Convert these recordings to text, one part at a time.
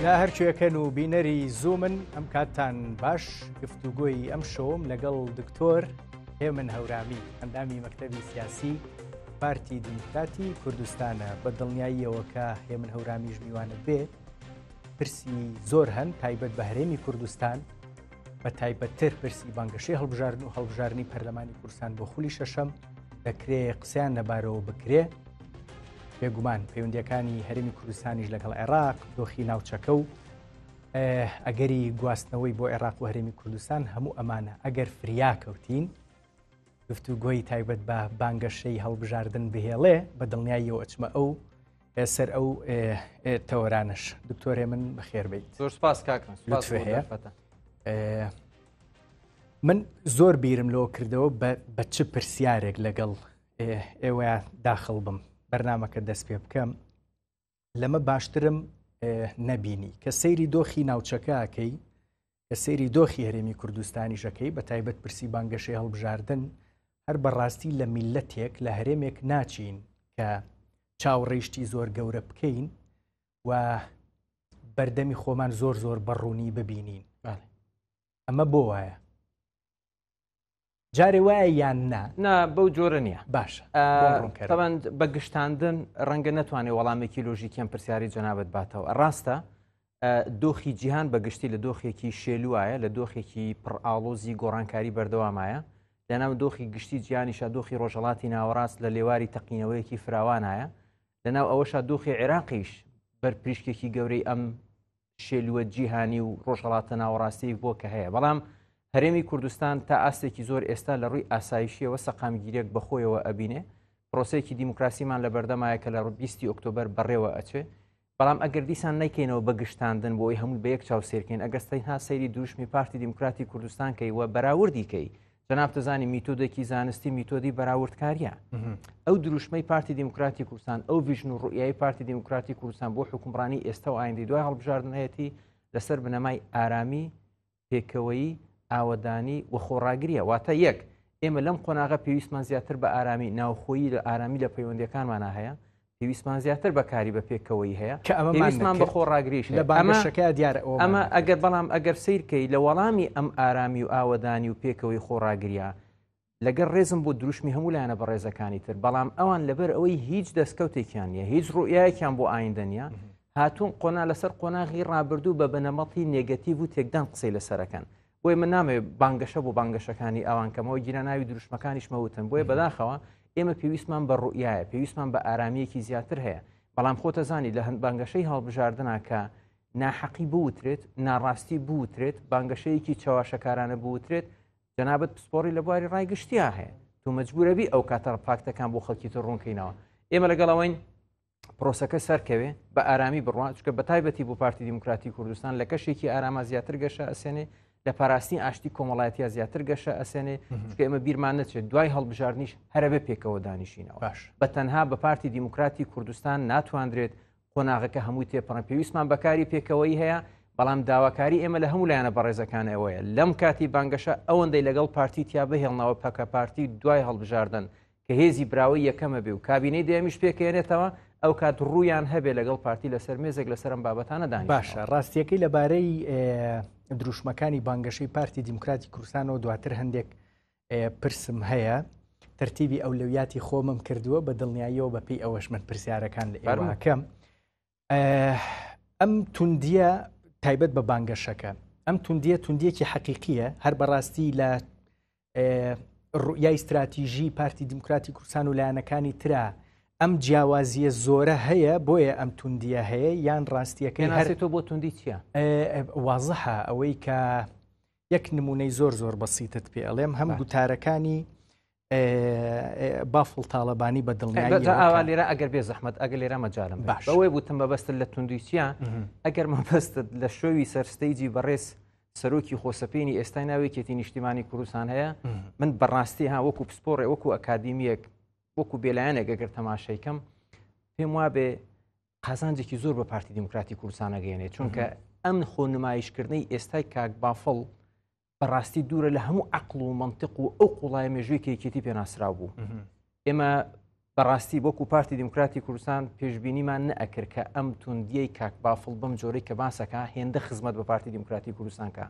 لا هەرچێکەن و بینەری زوومن ئەم کاتتان باش گفتوگۆی ئەم شۆم لەگەڵ دکتۆر هێمن هەورامی ئەندامی مەکتەبی سیاسی پارتی دیموکراتی کوردستانە بە دڵنیاییەوە کە هێمن هەورامیش میوانە بێت پرسی زۆر هەن تایبەت بە هەرێمی کوردستان بە تایبەتتر پرسی بانگەشەی هەڵبژاردن و هەڵبژاردنی پەرلەمانی کوردستان بۆ خولی شەشەم دەکرێ قسەیان لەبارەوە بکرێ بێگومان پەیوەندیەکانی هەرێمی کوردستانیش لەگەڵ عێراق دۆخی ناوچەکە و ئەگەری گواستنەوەی بۆ عێراق و هەرێمی کوردستان هەموو ئەمانە ئەگەر فریا کەوتین گفتوگۆی تایبەت بە بانگەشەی هەڵبژاردن بهێڵێ بە دڵنیاییەوە ئەچمە ئەو سەر ئەو تەوەرانش دکتۆرێ من بەخێر بیت. زۆر سپاس کاکە هەیە من زۆر بیرم لەوە کردەوە بە چ پرسیارێک لەگەڵ ئێوە داخڵ بم بەرنامەکە دەست پێ بکەم لەمە باشترم نەبینی کە سەیری دۆخی ناوچەکەکەی کە سەیری دۆخی هەرێمی کوردستانی ژەکەی بە تایبەت پرسی بانگەشەی هەڵبژاردن هەر بەڕاستی لە میلەتێک لە هەرێمێک ناچین کە چاوڕێشتی زۆر گەورە بکەین و بەردەمی خۆمان زۆر زۆر بەڕوونی ببینین ئەمە بۆ وایە جارێ وایە یان نا بەو جۆرە نییە باشە تەبەن بە گشتاندن ڕەنگە نەتوانێت وەڵامێکی لۆژیکیان پرسیاری جەنابەت باتەوە ڕاستە دۆخی جیهان بە گشتی لە دۆخێکی شێلوایە لە دۆخێکی پڕئاڵۆزی گۆڕانکاری بەردەوامایە لەناو دۆخی گشتی جیهانیشە دۆخی ڕۆژهەڵاتی ناوەڕاست لە لێواری تەقینەوەیەکی فراوانایە لەناو ئەوەشە دۆخی عێراقیش بەرپریشکێکی گەورەی ئەم شێلووە جیهانی و ڕۆژهەڵاتە ناوەڕاستی بۆ کە هەیە بەڵام هەرێمی کوردستان تا ئاستێکی زۆر ئێستا لە ڕووی ئاسایشیەوە سەقامگیرێک بەخۆیەوە ئەبینێ پرۆسەیەکی دیموکراسیمان لە بەردەمایە کە لە 20 ئۆکتۆبەر بەڕێوە ئەچێ بەڵام ئەگەر دیسان نەیکەینەوە بەگشتاندن بۆ ئەوی هەموو بە یەک چاوسێرکەین ئەگەستەینها سەیری دووشمی پارتی دیموکراتی کوردستان کەیوە بەراوردیکەی جەناب دەزانی میتۆدێکی زانستی میتۆدی بەراوردکاریە ئەو دروشمەی پارتی دیموکراتی کوردستان ئەو ڤیژن و ڕوئیایی پارتی دیموکراتی کوردستان بۆ حکومڕانی ئێستا و ئایندەی دوای هەڵبژاردنەتی لەسەر بنەمای ئارامی پێکەوەی ئاوەدانی و خۆڕاگریە واتە یەک ئێمە لەم قۆناغە پێویستمان زیاتر بە ئارامی ناوخۆیی لە ئارامی لە پەیوەندیەکانمانە هەیە پێویستمان زیاتر بەکاری بە پێکەوەی هەیە کە ئەمەمان بە خۆڕاگریش لە بانگەشەکە دیارە ئەمە ئەگەر بەڵام ئەگەر سیرکەی لە وەڵامی ئەم ئارامی و ئاوەدانی و پێکەوەی خۆڕاگریە لەگەر ڕێزم بۆ دروشمی هەموو لایەنە بە ڕێزەکانی تر بەڵام ئەوان لەبەر ئەوەی هیچ دەستکەوتێکیان نیە هیچ ڕوئیایەکیان بۆ ئایندە نیە هاتوون قۆنا لەسەر قۆناغی ڕابردوو بە بنەمەڵی نێگەتیڤ و تێکدان قسەی لەسەرەکەن بۆی من نامێ بانگەشە بۆ بانگەشەکانی ئەوانکەمەوە گیراناوی دروشمەکانیش مەوتن بۆیە بەداخەوە ئێمە پێویستمان بە ڕوئیایە پێویستمان بە ئارامیەکی زیاتر هەیە بەڵام خۆتە زانی لە هەند بانگەشەی هەڵبژاردنە کە ناحەقی بوترێت ناڕاستی بوترێت بانگەشەیەکی چاواشەکارانە بوترێت جەنابەت پسپۆڕی لە بواری ڕایگشتیا هەیە تو مەجبورەبی ئەو کاتە پاکتەکان بۆ خەڵکی تر ڕوونکەینەوە ئێمە لەگەڵەوەین پرۆسەکە سەرکەوێ بە ئارامی بڕوا چکە بە تایبەتی بۆ پارتی دیموکراتی کوردستان لە کەشێکی ئارامە زیاتر گەشە ئەسێنێ لە پاراستنی ئاشتی کۆمەڵایەتیە زیاتر گەشە ئەسێنێ چکە ئێمە بیرمان نەچێت دوای هەڵبژاردنیش هەرەبێ پێکەوە دانیشینەوە بە تەنها بە پارتی دیموکراتی کوردستان ناتوانرێت قۆناغەکە هەمووی تێپەڕن پێویستمان بەکاری پێکەوەی هەیە بەڵام داواکاری ئێمە لە هەموو لایەنە بەڕێزەکان ئەوەیە لەم کاتی بانگەشە ئەوەندەی لەگەڵ پارتی تیا بهێڵنەوە پەکە پارتی دوای هەڵبژاردن کە هێزی براوی یەکەمە بێ و کابینەی دەیەمیش پێکێنێتەوە ئەو کات ڕوویان هەبێ لەگەڵ پارتی لەسەر مێزێک لەسەرم بابەتانە دانی باشە ڕاستیەکەی لەبارەی دروشمەکانی بانگەشەی پارتی دیموکراتی کوردستانەوە دواتر هەندێک پرسم هەیە تەرتیبی ئەولەویاتی خۆمم کردووە بە دڵنیاییەوە بەپێی ئەوەش من پرسیارەکان لە ئێوەکەم ئەم توندیە تایبەت بە بانگەشەکە ئەم توندیەکی حەقیقیە هەر بەڕاستی لە ڕوئیای استراتیژی پارتی دیموکراتی کوردستان و لایەنەکانی ترا ئەم جیاوازیە زۆرە هەیە بۆیە ئەم توندیە هەیە یان ڕاستیەکەی هەرێتەوە بۆ توندی چییە؟ وازەحە ئەوەی کە یەک نمونەی زۆر بەسیتت پێ ئەڵێم هەم گوتارەکانی بافڵ تاڵەبانی بە دڵنیایی لێرە ئەگەر بێ زەحمەت ئەگەر لێرە مەجارم باش بەوەی بوتم بەبەستت لە توندی چییە ئەگەر مەبەستت لە شۆوی سەرستەیجی بەڕێز سەرۆکی خۆسەپێنی ئێستای ناوێکێتی نیشتیمانی کوردستان هەیە من بەڕاستی ها وەکو پسپۆڕێ وەکو ئەکادیمیەک وەکو بێلایەنێک ئەگەر تەماشەیکەم پێم وابێ قازانجێکی زۆر بە پارتی دیموکراتی کوردستان ئەگەێنێت چونکە ئەم خۆنمایشکردنەی ئێستای کاک بافڵ بەڕاستی دوورە لە هەموو عەقڵ و منطق و ئەو قوڵای مێژووی کە یەکێتی پێناسرا بوو ئێمە بەڕاستی وەکو پارتی دموکراتی کوردستان پێشببینیمان نەئەکرد کە ئەم توندیەی کاک بافڵ بەم جۆرەی کە باسەکە هێندە خزمەت بە پارتی دموکراتی کوردستانکە،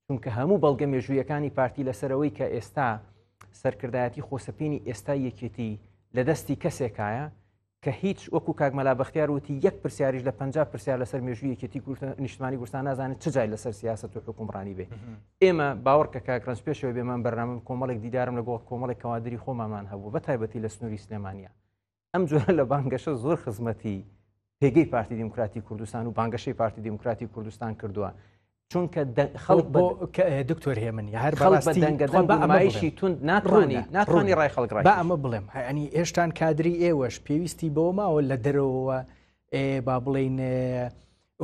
چونکە هەموو بەڵگە مێژوویەکانی پارتی لەسەرەوەی کە ئێستا سەرکردایەتی خۆسەپێنی ئێستا یەکێتی لە دەستی کەسێکایە کە هیچ وەکو کاگمەلا بەختیار وتی یەک پرسیاریش لە 50 پرسیار لەسەر مێژووی یەکێتی نیشتمانی کوردستان نازانێت چ جای لەسەر سیاست و حکومڕانی بێ. ئێمە باوەڕکە کاکرنج پێشەوەی بێمان بەرنامە کۆمەڵێک دیدارم لەگەڵ کۆمەڵێک کەوادری خۆمامان هەبوو بە تایبەتی لە سنووری سلێمانیا. ئەم جۆرە لە بانگەشە زۆر خزمەتی پێگەی پارتی دموکراتی کوردستان و بانگەشەی پارتی دموکراتی کوردستان کردووە، چونکە خەڵک دکتۆر هێمن هەر بەڵاستی تون ناتوانانی ڕای خەڵک با ئەمە بڵێم ینی هێشتان کادری ئێوەش پێویستی بەوە ماوە لە دەرەوە با بڵین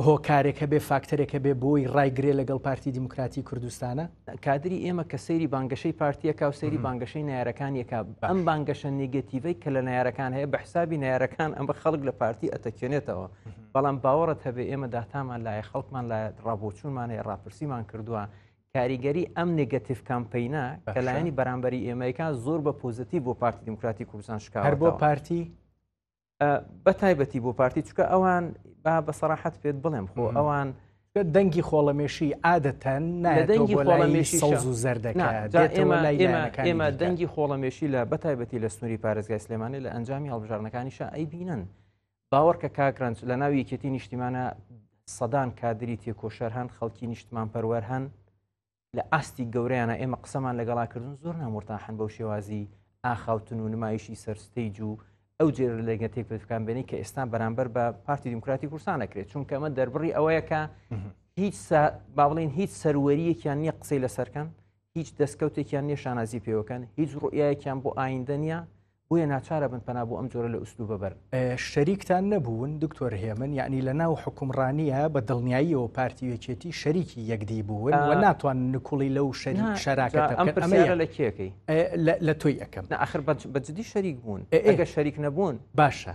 هۆکارێکە بێ فاکتەرێکە بێ بۆی ڕایگرێ لەگەڵ پارتی دموکراتی کوردستانە. کادری ئێمە کە سەیری بانگەشەی پارتیەکە و سەیری بانگەشەی نارەکانیەکە ئەم بانگەشە نێگەتیڤەی کە لە نارەکان هەیە بە حسابی نارەکان ئەمە خەڵک لە پارتی ئەتەکێنێتەوە. بەڵام باوەڕت هەبێ ئێمە داهاتامان لایە خەڵکمان لە ڕابۆچوونمان هەیە ڕاپرسیمان کردووە کاریگەری ئەم نێگەتیڤ کامپەینە کە لایەنی بەرامبەری ئێمەیەکان زۆر بە پۆزیتیڤ بۆ پارتی دموکراتی کوردستان شکاوە هەر بۆ پارتی بە تایبەتی بۆ پارتی چکە ئەوان با بە سەراحەت پێت بڵێم خۆ ئەوان دەنگی خۆڵەمێشی عادەتەن دەنگی خۆڵەمێشی سەوز و زەردەکە ئێمە دەنگی خۆڵەمێشی لە بەتایبەتی لە سنووری پارێزگای سلێمانی لە ئەنجامی هەڵبژارنەکانیشە ئەی بینن باوەڕکە کاکرنج لە ناوی یەکێتی نیشتیمانە سەدان کادری تێکۆشەر هەن خەڵکی نیشتمان پەروەر هەن لە ئاستی گەورەیانە ئێمە قسەمان لەگەڵاکردن زۆر نامۆرتاحن بەو شێوازی ئاخاوتن و نمایشی سەرستەیج و ئەو جێر لەگە تێکپێکان بێنی کە ئێستا بەرامبەر بە پارتی دموکراتی کوردستان نەکرێت چونکە ئەمە دەربڕی ئەوەیە کە هیچ با بڵێن هیچ سەروەریەکیان نییە قسەی لەسەرکەن هیچ دەستکەوتێکیان نیە شانازی پێوەکەن هیچ ڕوئایەکیان بۆ ئایندە نیە بۆیە ناچارە بن پەنا بۆ ئەم جۆرە لە ئوستوبە بەر شەریکتان نەبوون دکتۆر هێمن یعنی لە ناو حکومڕانیە بە دڵنیاییەوە پارتی یەکێتی شەریکی یەکدی بوون و ناتوان نکوڵی لەو شەراکەتە ئەمە لە کێکەی لە تۆی ئەەکەم ئاخر بەجددی شەریک بوون ئەگە شەریک نەبوون باشە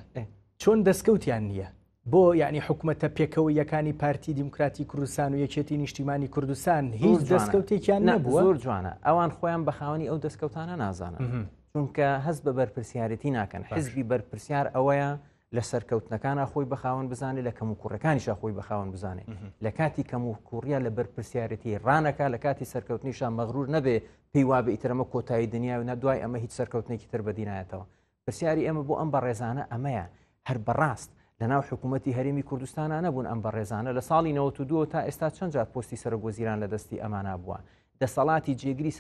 چۆن دەستکەوتیان نییە بۆ یعنی حکوومەتە پێکەوەیەکانی پارتی دموکراتی کوردستان و یەکێتی نیشتیمانی کوردستان هیچ دەستکەوتێکیان نەبووە زۆر جوانە ئەوان خۆیان بەخاوەنی ئەو دەستکەوتانە نازانن چونکە هەست بە بەرپرسیارەتی ناکەن حزبی بەرپرسیار ئەوەیە لە سەرکەوتنەکانە خۆی بەخاوەن بزانێت لە کەم و کوڕەکانیشە خۆی بەخاوەن بزانێت لە کاتی کەم و کوڕیا لە بەرپرسیارەتی ڕانەکە لە کاتی سەرکەوتنیشان مەغرور نەبێ پێی وابێ ئیترەمە کۆتایی دنیا و نەدوای ئەمە هیچ سەرکەوتنێکی تر بەدینایەتەوە پرسیاری ئەمە بۆ ئەم بەڕێزانە ئەمەیە هەر بەڕاست لە ناو حکوومەتی هەرێمی کوردستانە نەبوون ئەم بەڕێزانە لە ساڵی 92 تا ئێستا چەند جار پۆستی سەرۆکوەزیران لە دەستی ئەمانە بووە دەسەڵاتی جێگری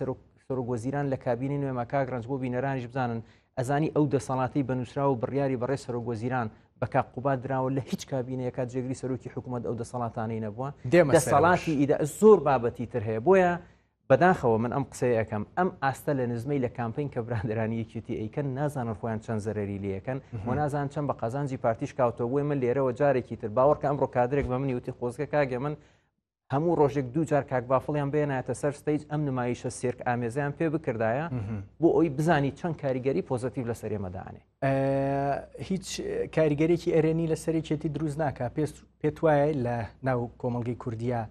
سەرۆکوەزیران لە کابینی نوێمە کاگرنج بۆ بینەرانیش بزانن ئەزانی ئەو دەسەڵاتی بەنووسرا و بڕیاری بەڕێ سەرۆکوەزیران بە کاقوبات دراوە لە هیچ کابینەیەکە جێگری سەرۆکی حکوومەت ئەو دەسەڵاتانەی نەبووە دەسەڵاتی ئیدا زۆر بابەتی تر هەیە بۆیە بەداخەوە من ئەم قسەیەکەم ئەم ئاستە لە نزمەی لە کامپین کە برادرانی یەکێتی ئەیکەن نازانن خۆیان چەند زەرری لەکەن و نازان چەند بە قەزانجی پارتیش کاوتەوە بۆی من لێرەوە جارێکی تر باوەڕکە ئەمڕۆ کادرێک بە منی وتی خۆزگە کاگە من هەموو ڕۆژێک دوو جار کاک بافڵیان بێنایەتە سەر ستەیج ئەم نمایشە سێرک ئامێزیان پێ بکردایە بۆ ئەوی بزانی چەند کاریگەری پۆزتیڤ لە سەرێمەدانێ هیچ کاریگەرێکی ئەرێنی لە سەرێکێتی دروست ناکە پێت وایە لە ناو کۆمەڵگەی کوردیا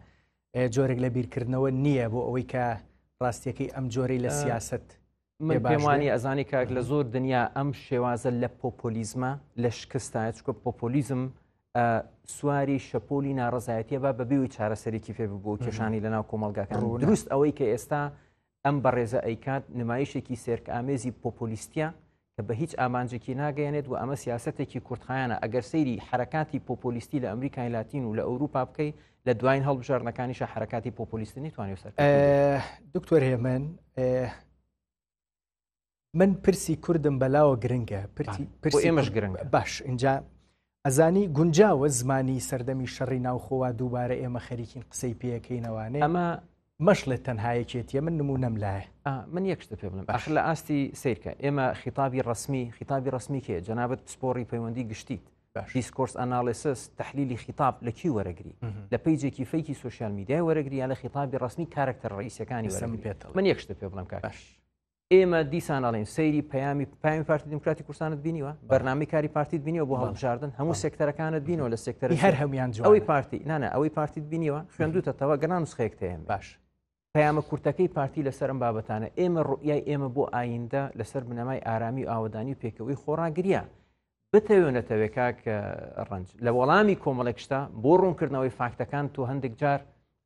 جۆرێک لە بیرکردنەوە نییە بۆ ئەوەی کە ڕاستیەکەی ئەم جۆرەی لە سیاست من پێمانی ئەزانی کاک لە زۆر دنیا ئەم شێوازە لە پۆپۆلیزمە لە شکستایە چکە پۆپۆلیزم سواری شەپۆلی ناڕزایەتیە بە بەبێەوەی چارەسەرێکی فێ بۆ کێشانی لە ناو کۆمەلگاکان دروست ئەوەی کە ئێستا ئەم بەڕێزە ئەیکات نمایشێکی سێرک ئامێزی پۆپۆلیستیە کە بە هیچ ئامانجێکی ناگەیەنێت و ئەمە سیاسەتێکی کورتخایانە ئەگەر سەیری حرکاتی پۆپۆلیستی لە ئەمریکای لاتین و لە ئەوروپا بکەی لە دوایین هەڵبژارنەکانیشە حرکاتی پۆپۆلیستی نتوانێت سەر دکتۆر هێمن من پرسی کوردم بەلاوە گرنگە ئێمەش گرنگە باش اینجا ئەزانی گونجاوە زمانی سەردەمی شەڕی ناوخۆوە دووبارە ئێمە خەریکین قسەی پێەکەینەوانێ ئەمە مەشڵێت تەنهایەکێتیە من نمونەم لایە من یەکشتە پێ بڵم ئەخ لە ئاستی سیرکە ئێمە خیتابی ڕسمی کێ جەنابەت پسپۆڕی پەیوەندی گشتیت دیسکۆرس ئەنالیسس تحلیلی خیتاب لە کی وەرەگری لە پیجێکی فەیکی سوشیال میدیای وەرەگری یا لە خیتابی ڕسمی کارکتەر ڕئیسەکانی وەرەگری من یەکشتە پێ بڵم کاکاش ئێمە دیسان ئەڵێن سەیری پەیامی پارتی دموکراتی کوردستانت بینیوە بەرنامەی کاری پارتیت بینیوە بۆ هەڵبژاردن هەموو سێکتەرەکانت بینەوە لە سێکتەر هەر هەمویان ئەوەی پارتی نانە ئەوەی پارتیت بینیوە خوێندوتەوە گەنان نسخەیەک هەیە باش پەیامە کورتەکەی پارتی لەسەرم بابەتانە ئێمە ڕوئای ئێمە بۆ ئایندە لەسەر بنەمای ئارامی و ئاوەدانی و پێکەوەی خۆڕاگریا بتەوێنێتەوێت کاک ڕەنج لە وەڵامی کۆمەڵێک شتا بۆ ڕوونکردنەوەی فاکتەکان تۆ هەندێک جار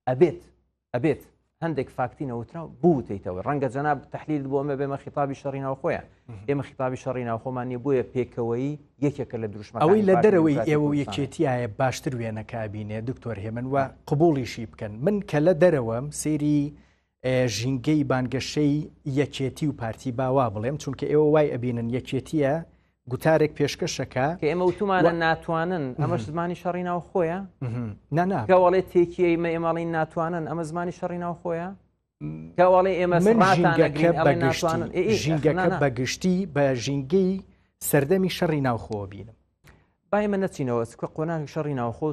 ئەبێت هەندێک فاکتی نەوترا بوتیتەوە ڕەنگە جەناب تەحلیل بۆ ئەمە بێمە خیتابی شەڕی ناوخۆیە ئێمە خیتابی شەڕی ناوخۆمان نیە بۆیە پێکەوەی یەکێکە لە دروشمەکان ئەوەی لە دەرەوەی ئێوە یەکێتیایە باشتر وێنەکبینێ دکتۆر هێمن وە قبوڵیشی بکەن من کە لە دەرەوەم سێری ژینگەی بانگەشەی یەکێتی و پارتی باوا بڵێم چونکە ئێوە وای ئەبینن یەکێتیە گوتارێک پێشکەشەکە کە ئێمە وتمانە ناتوانن ئەمەش زمانی شەڕی ناوخۆیە کەوەڵێ تێکیەی مە ئێمەڵی ناتوانن ئەمە زمانی شەڕی ناوخۆیە کەواڵی ئێمە ژینگەکە بەگشتی بە ژینگەی سەردەمی شەڕی ناوخۆ بینم با ئێمە نەچینەوە چکە قۆناغی شەڕی ناوخۆ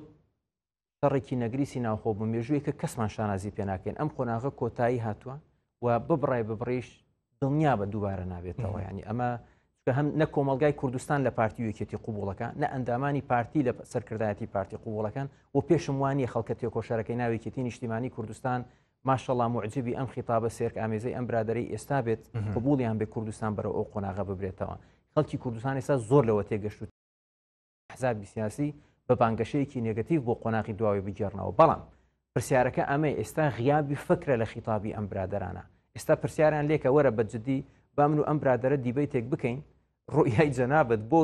شەڕێکی نەگریسی ناوخۆ بوو مێژوویە کە کەسمان شانازی پێ ناکەین ئەم قۆناغە کۆتایی هاتووە و ببڕای ببڕیش دڵنیا بە دووبارە نابێتەوە ینی ئەمە هەم نە کۆمەلگای کوردستان لە پارتی وەکێتی قوبوڵەکە نە ئەندامانی پارتی لە سەرکردایەتی پارتی قوبوڵەکان و پێشم وانیە خەڵکەتی کۆشارەکەی ناوێکێتی نیشتیمانی کوردستان ماشەڵڵا معجبی ئەم خیتابە سێرک ئامێزەی ئەم برادەرەی ئێستا بێت قبوڵیان بێ کوردستان بەرە ئەو قۆناغە ببرێتەوە خەڵکی کوردستان ئێستا زۆر لەوە تێگەشت و حزابی سیاسی بە بانگەشەیەکی نێگەتیڤ بۆ قۆناغی دواوی بگێڕنەوە بەڵام پرسیارەکە ئەمە ئێستا غیابی فکرە لە خیتابی ئەم برادەرانە ئێستا پرسیاریان لێکە وەرە بەجددی با من و ئەم برادەرە دیبەیتێک بکەین ڕوئای جەنابەت بۆ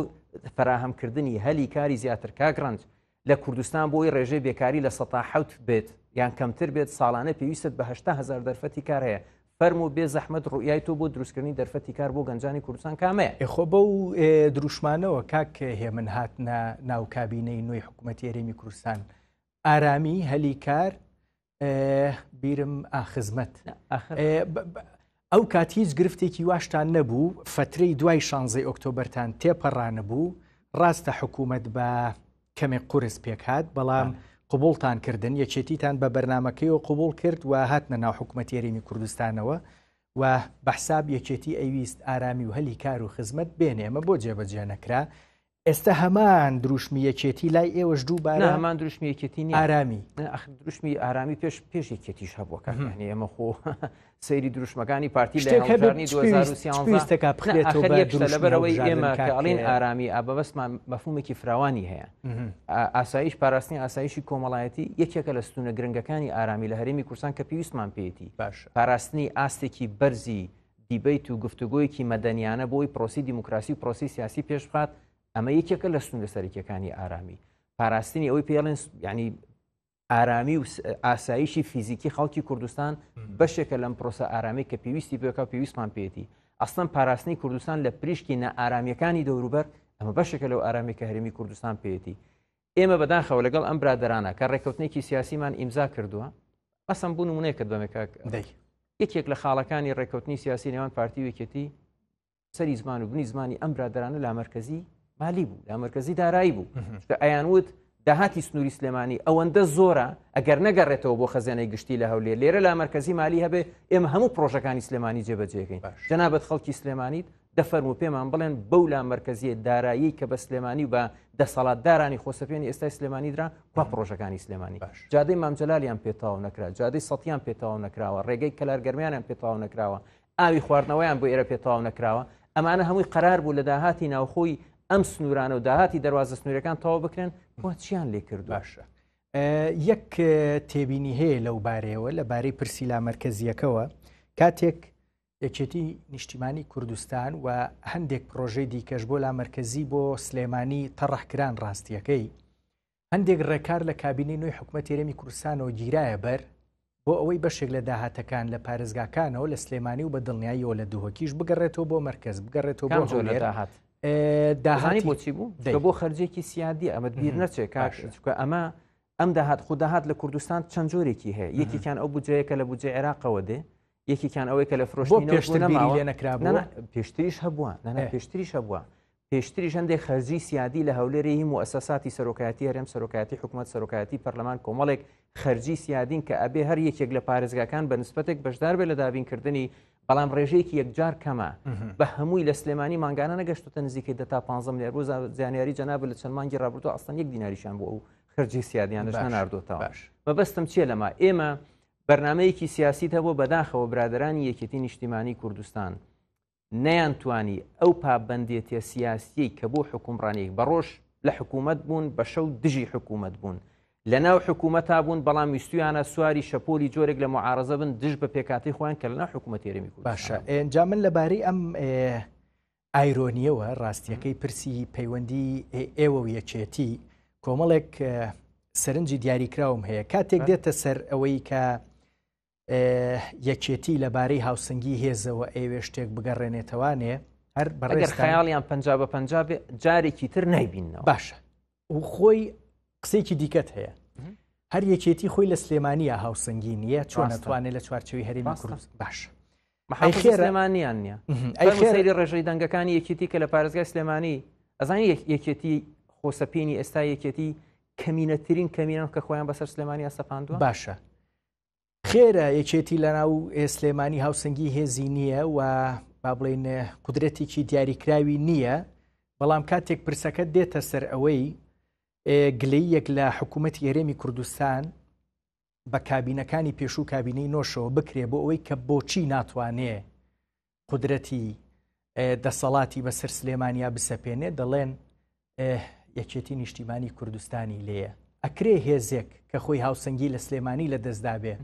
فراهەمکردنی هەلی کاری زیاتر کاگڕنج لە کوردستان بۆی ڕێژەی بێکاری لە ١٧ بێت یان کەمتر بێت ساڵانە پێویستت بە 800,000 دەرفەتی کار هەیە فەرمو بێ زەحمەت ڕوئای تۆ بۆ دروستکردنی دەرفەتی کار بۆ گەنجانی کوردستان کامەیە خۆ بەو دروشمانەوە کاک هێمن هاتنە ناو کابینەی نوێی حکوومەتی هەرێمی کوردستان ئارامی هەلی کار بیرم ئاخزمەت ئەو کات هیچ گرفتێکی واشتان نەبوو فترەی دوای 16 ئۆکتۆبەرتان تێپەڕانەبوو ڕاستە حکوومەت بە کەمێک قورس پێک هات بەڵام قبولتان کردن یەکێتیتان بە بەرنمەکەیەوە قبول کرد و هاتنە ناو حکوومەتی هەرێمی کوردستانەوە و بەحساب یەکێتی ئەویست ئارامی و هەلی کار و خزمەت بێنێ ئەمە بۆ جێبەجێ نەکرا ئێستا هەمان دروشمی یەکێتی لای ئێوەش دووبارە هەمان دروشمی یەکێتی ئارامی دروشمی ئارامی پێش یەکێتیش هەبووەکە یعنی ئەمە خۆ سەیری دروشمەکانی پارتی لەبەرەوەی ئێمە کەڵین ئارامی ئابەبەستمان مەفهومێکی فراوانی هەیە ئاسایش پاراستنی ئاسایشی کۆمەڵایەتی یەکێکە لە ستونە گرنگەکانی ئارامی لە هەرێمی کوردستان کە پێویستمان پێێتی پاراستنی ئاستێکی بەرزی دیبەیت و گفتوگۆیەکی مەدەنیانە بۆی پرۆسی دیموکراسی و پرۆسی سیاسی پێش بخات ئەمە یەکێکە لە ستونە سەرەکیەکانی ئارامی پاراستنی ئەوەی پێڵێن ینی ئارامی و ئاسایشی فیزیکی خەڵکی کوردستان بەشێکە لەم پرۆسە ئارامی کە پێویستی پێکە پێویستمان پێێتی ئەستن پاراستنی کوردستان لە پریشکی نەئارامیەکانی دەوروبەر ئەمە بەشێکە لەو ئارامی کە هەرێمی کوردستان پێێتی ئێمە بەداخەوە لەگەڵ ئەم برادرانە کە ڕێکەوتنێکی سیاسیمان ئیمزا کردووە ئەسم بوون نمونەیە کە دەمێک یەکێک لە خاڵەکانی ڕێکەوتنی سیاسی نێوان پارتی وەکێتی سەری زمان و بنی زمانی ئەم برادرانە لا مەرکەزی مالی بوو لا مەرکەزی دارایی بوو کە ئەیانوت داهاتی سنووری سلێمانی ئەوەندە زۆرە ئەگەر نەگەڕێتەوە بۆ خەزانەی گشتی لە هەولێر لێرە لا مەرکەزی مالی هەبێ ئێمە هەموو پرۆژەکانی سلێمانی جێبەجێکەین جەنابەت خەڵکی سلێمانیت دەفەرمو پێمان بڵێن بەو لا مەرکەزیە دارایی کە بە سلێمانی و بە دەسەڵاتدارانی خۆسەپێنی ئێستای سلێمانی درا کوا پرۆژەکانی سلێمانی جادەی مامجەلالیان پێتاو نەکرا جادەی سەتیان پێتاو نەکراوە ڕێگەی کەلارگەرمیانیان پێتاو نەکراوە ئاوی خواردنەوەیان بۆ ئێرە پێتاو نەکراوە ئەمانە هەمووی قەرار بوو لە داهاتی ناوخۆی ئەم سنوورانە و داهاتی دەواازە سنوورەکان تەواو بکرێن بۆ چیان لێ کرد باشە یەک تێبینی هەیە لەو بارەیەوە لەبارەی پرسی لا مەرکەزیەکەوە کاتێک یەکێتی نیشتیمانی کوردستان و هەندێک پرۆژەی دیکەش بۆ لا مەرکەزی بۆ سلێمانی تەڕەحکران ڕاستیەکەی هەندێک ڕێکار لە کابینەی نوێی حکوومەتی هەرێمی کوردستانەوە گیرایە بەر بۆ ئەوەی بەشێک لە داهاتەکان لە پارێزگاکانەوە لە سلێمانی و بە دڵنیاییەوە لە دووهۆکیش بگەڕێتەوە بۆ مەرکەز بگەڕێتەوە بۆ لە داهات داهانی بۆچی بوو کە بۆ خەرجێکی سیادی ئەمە بیر نەچێت کاکە ئەمە ئەم داهات خودداهات لە کوردستان چەند جۆرێکی هەیە یەکێکیان ئەو بجەیەکە لە بجێ عێراقەوە دێ یەکێکیان ئەوەی کە لە فرۆشتنی پێشتریش هەبووە پێشتریش هەبووە پێشتریش هەندێک خەرجی سیادی لە هەولێرەی موسەساتی سەرۆکایەتی هەرێم سەرۆکایەتی حکوومەت سەرۆکایەتی پەرلەمان کۆمەڵێک خەرجی سیادین کە ئەبێ هەر یەکێک لە پارێزگاکان بە نسبەتێک بەشدار بێت لە دابینکردنی بەڵام ڕێژەیەکی یەکجار کەمە بە هەمووی لە سلێمانی ماگانە نەگەشتوتە نزیکەی تا 15 میلیارد بۆ زانیاری جەناب لە چەند مانگی ڕابردووە ئەستان 1 دیناریشان بۆ ئەو خەرجی سیادیانش نەناردۆتەوە مەبەستم چییە لەما ئێمە بەرنمەیەکی سیاسیت هەبوو بەداخەوە برادرانی یەکێتی نیشتیمانی کوردستان نەیانتوانی ئەو پابەندێتە سیاسیی کە بۆ حکومڕانیەک بەڕۆژ لە حکوومەت بوون بە شەو دژی حکوومەت بوون لە ناو حکوومەتا بوون بەڵام ویستویانە سواری شەپۆلی جۆرێک لە معارەزە بن دژ بە پێکاتی خۆیان کە لەناو حکوومەت هێرمی کوردستان. باشە ئێنجا من لەبارەی ئەم ئایرۆنیەوە ڕاستیەکەی پرسی پەیوەندی ئێوە و یەکێتی کۆمەڵێک سەرنجی دیاریکراوم هەیە کاتێک دێتە سەر ئەوەی کە یەکێتی لەبارەی هاوسنگی هێزەوە ئێوێ شتێک بگەڕێنێتەوانێ هەر بەڕێگەر خەیاڵیان 50 جارێکی تر نایبینەوە. باشە و خۆی قسێکی دیکەت هەیە هەر یەکێتی خۆی لە سلێمانیە هاوسنگی نییە چۆن نەتوانێت لە چوارچەوەی هەرێمی کوردستان. باشە سلێمانیان نییە ئەیخێری ڕێژەی دەنگەکانی یەکێتی کە لە پارێزگای سلێمانی ئەزانی یەکێتی خۆسەپێنی ئێستا یەکێتی کەمینەترین کەمینان کە خۆیان بەسەر سلێمانی ئەسەپاندووە. باشە خێرە یەکێتی لە ناو سلێمانی هاوسنگی هێزی نییە و با بڵێن قودرەتێکی دیاریکراوی نییە بەڵام کاتێک پرسەکە دێتە سەر ئەوەی گلەیەک لە حکوومەتی هەرێمی کوردستان بە کابینەکانی پێشوو کابینەی نۆشەوە بکرێ بۆ ئەوەی کە بۆچی ناتوانێ قودرەتی دەسەڵاتی بەسەر سلێمانیا بسەپێنێ دەڵێن یەکێتی نیشتیمانی کوردستانی لێیە ئەکرێ هێزێک کە خۆی هاوسنگی لە سلێمانی لە دەستدابێ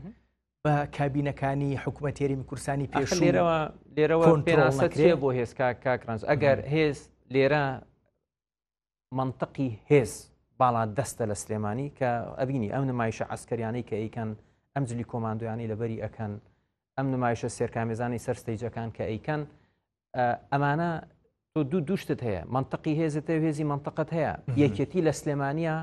بە کابینەکانی حکوومەت هێرمی کوردستانی پێشوو لێرەوە پێناسەچێ بۆ هێز کاکرانز ئەگەر هێز لێرە منطقی هێز باڵا دەستە لە سلێمانی کە ئەبینی ئەم نمایشە عسکەریانەی کە ئەیکەن ئەم جلی کۆماندۆیانی لەبەری ئەکەن ئەم نمایشە سێرکامێزانی سەرستەیجەکان کە ئەیکەن ئەمانە تۆ دووشتت هەیە منطقی هێزت هێزی منطقت هەیە یەکێتی لە سلێمانیا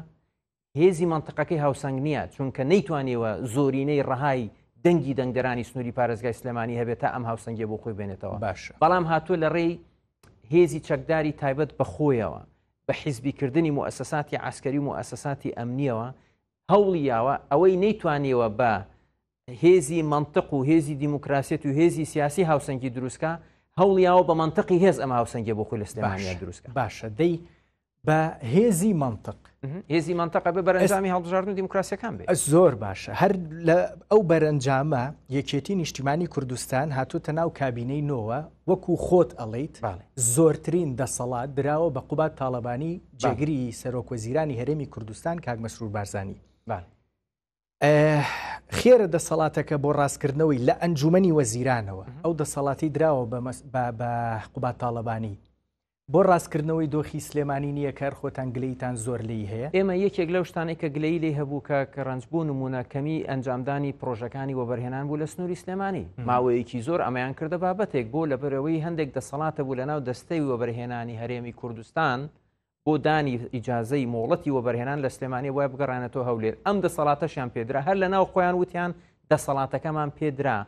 هێزی منطقەکەی هاوسنگ نییە چونکە نەیتوانیەوە زۆرینەی ڕەهای دەنگی دەنگدەرانی سنووری پارێزگای سلێمانی هەبێت تا ئەم هاوسنگێ بۆ خۆی بێنێتەوە. باشە بەڵام هاتووە لە ڕێی هێزی چەکداری تایبەت بەخۆیەوە بە حیزبیکردنی موسساتی عسکەری و موسساتی ئەمنیەوە هەوڵیاوە ئەوەی نەیتوانیەوە بە هێزی منطق و هێزی دیموکراسیەت و هێزی سیاسی هاوسنگی دروستکە هەوڵیاوە بە منطقی هێز ئەم هاوسنگێ بۆ خۆی لە سلێمانیا دروستکە. باشە دەی بە هێزی منطق هێزی منطقە بە بەرەنجامی هەڵبژاردن و دیموکراسیەکان بێت. زۆر باشە هەر لە ئەو بەرەنجامە یەکێتی نیشتیمانی کوردستان هاتووتە ناو کابینەی نۆوە وەکو خۆت ئەڵیت زۆرترین دەسەڵات براوە بە قوبات تاڵەبانی جێگری سەرۆکوەزیرانی هەرێمی کوردستان کاک مەسرور بارزانی. خێرە دەسەڵاتەکە بۆ ڕاستکردنەوەی لە ئەنجومەنی وەزیرانەوە ئەو دەسەڵاتی دراوە بە قوبات تاڵەبانی بۆ ڕاستکردنەوەی دۆخی سلێمانی نییە کار خۆتان گلەیتان زۆر لی هەیە. ئێمە یەکێک لەو شتانەی کە گلەی لێ هەبوو کە ڕەنجبوو نمونونەکەمی ئەنجامدانی پرۆژەکانی وەبەرهێنان بوو لە سنووری سلێمانی ماوەیەکی زۆر ئەمەیان کردە بابەتێک بۆ لەبەرەوەی هەندێک دەسەڵاتە بوو لەناو دەستەی وەبەرهێنانی هەرێمی کوردستان بۆ دانی ئیجازەی مۆڵەتی وەبەرهێنان لە سلێمانی وای بگەڕانێتەوە هەولێر ئەم دەسەڵاتەشیان پێدرا هەر لەناو خۆیان وتیان دەسەڵاتەکەمان پێدرا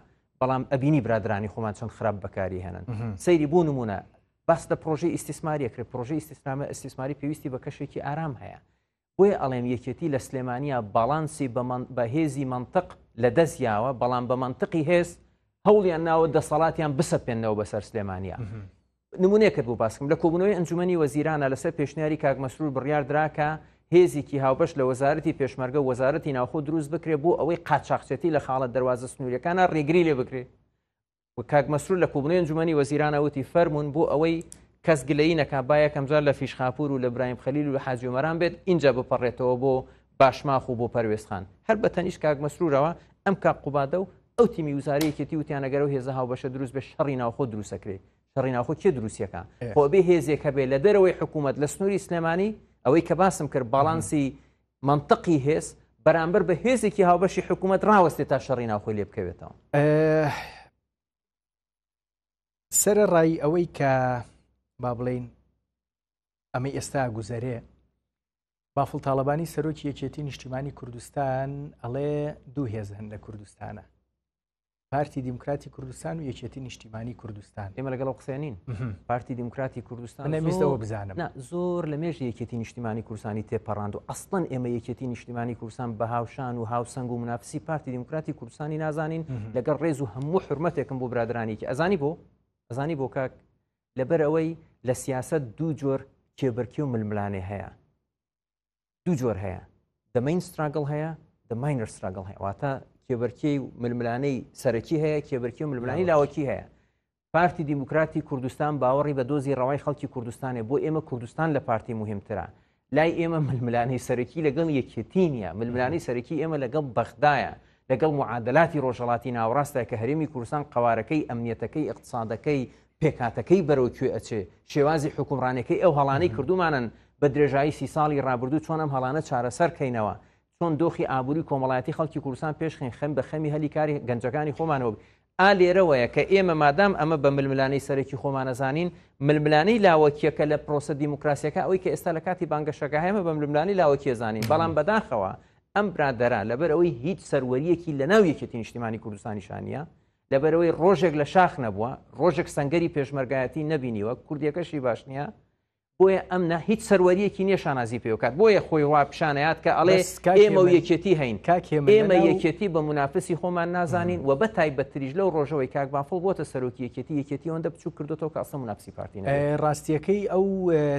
بەڵام ئەبینی برادرانی خۆمان چەند خراپ بەکاری هێنن سەیری بوو نمونە باس لە پرۆژەی ئیسیسماریەکرێت پرۆژەی ئیسیسماری پێویستی بە کەشێکی ئارام هەیە بۆیە ئەڵێم یەکێتی لە سلێمانیا باڵانسی بە هێزی منطق لە دەستیاوە بەڵام بە منطقی هێز هەوڵیان ناوە دەسەڵاتیان بسەپێنەوە بەسەر سلێمانیا. نمونەیەکت بۆ باسکەم لە کۆبوونەوەی ئەنجومەنی وەزیرانە لەسەر پێشنیاری کاک مەسرور بڕیار دراکە هێزێکی هاوبەش لە وەزارەتی پێشمەرگە وەزارەتی ناوخۆ دروست بکرێ بۆ ئەوەی قاچاقچێتی لە خاڵە دەواازە سنووریەکانە ڕێگری لێ بکرێت. کاک مەسرور لە کۆبوونەوەی ئەنجومەنی وەزیرانە وتی فەرمونون بۆ ئەوەی کەس گلەیی نەکا باە کەمجار لە فیشخاپور و لە برایم خەلیل و لە حاجی عومەران بێت اینجا بپەڕێتەوە بۆ باشماخ و بۆ پەروێزخان هەر بە تەنیش کاک مەسرورەوە ئەم کاک قوبادە و ئەو تیمی وزارەیەکێتی وتیانەگەرە و هێزە هاوبەشە دروست بێ شەڕی ناوخۆ دروستەکرێت شەڕی ناوخۆ کێ دروستیەکە خۆ بێ هێزێک هەبێ لە دەرەوەی حکوومەت لە سنووری سلێمانی ئەوەی کە باسم کرد باڵانسی منطقی هێز بەرامبەر بە هێزێکی هاوبەشی حکوومەت ڕاوەستێت تا شەڕی ناوخۆی لێ بکەوێتەوە. سەرەڕای ئەوەی کە با بڵێن ئەمە ئێستا گوزەرێ بافڵ تاڵەبانی سەرۆکی یەکێتی نیشتیمانی کوردستان ئەڵێ دوو هێز هەن لە کوردستانە پارتی دیموکراتی کوردستان و یەکێتی نیشتیمانی کوردستان. ئێمە لەگەڵ قسەێنین پارتی دیموکراتی کوردستان نەویستەوە بزانم زۆر لە مێژ یەکێتی نیشتیمانی کوردستانی تێپەڕاند و ئەسڵەن ئێمە یەکێتی نیشتیمانی کوردستان بە هاوشان و هاوسنگ و منافسی پارتی دیموکراتی کوردستانی نازانین لەگەڵ ڕێز و هەموو حرمەتێکم بۆ برادرانێکی ئەزانی بۆ کاک لەبەر ئەوەی لە سیاست دوو جۆر کێبەرکی و ململانێ هەیە دوو جۆر هەیە دە مین ستراگڵ هەیە دە ماینەر ستراگڵ هەیە واتە کێبەرکەی ململانەی سەرەکی هەیە کێبەرکی و ململانی لاوەکی هەیە پارتی دیموکراتی کوردستان باوەڕی بە دۆزی ڕەوای خەڵکی کوردستانێ بۆ ئێمە کوردستان لە پارتی مهمترە لای ئێمە ململانەی سەرەکی لەگەڵ یەکێتی نیە ململانەی سەرەکی ئێمە لەگەڵ بەغدایە لەگەڵ معادلاتی ڕۆژهەڵاتی ناوەڕاستە کە هەرێمی کوردستان قەوارەکەی ئەمنیەتەکەی اقتصادەکەی پێکاتەکەی بەرەو کوێ ئەچێ شێوازی حکومڕانەکەی ئەو هەڵانەی کردومانن بە درێژایی 30 ساڵی ڕابردوو چۆن ئەم هەڵانە چارەسەرکەینەوە چۆن دۆخی ئابووری کۆمەڵایەتی خەڵکی کوردستان پێشخین خەم بە خەمی هەلی کاری گەنجەکانی خۆمانەوە لێرەوەیە کە ئێمە مادام ئەمە بە ململانەی سەرەکی خۆمانەزانین ململانەی لاوەکیەکە لە پرۆسە دیموکراسیەکە ئەوەی کە ئێستا لە کاتی بانگەشەکە هەیە بە ململانی لاوەکیە زانین بەڵام بەداخەوە ئەم برادەرە لەبەر ئەوەی هیچ سەروەریەکی لە ناو یەکێتی نیشتیمانی کوردستانی شانیە لەبەرەوەی ڕۆژێک لە شاخ نەبووە ڕۆژێک سەنگەری پێشمەرگایەتی نەبینیوە کوردیەکەشی باش نییە بۆیە ئەمنا هیچ سەروەریەکی نییە شانازی پێوکات بۆیە خۆی وا پیشانەیات کە ئەڵێ ئێمە و یەکێتی هەین ئێمە یەکێتی بە منافسی خۆمان نازانین و بە تایبەتریش لەو ڕۆژەوەی کاک بافڵ بۆتە سەرۆکی یەکێتی ئەوەندە بچوو کردوەوە کە ئەسڵ منافسی پارتی ڕاستیەکەی ئەو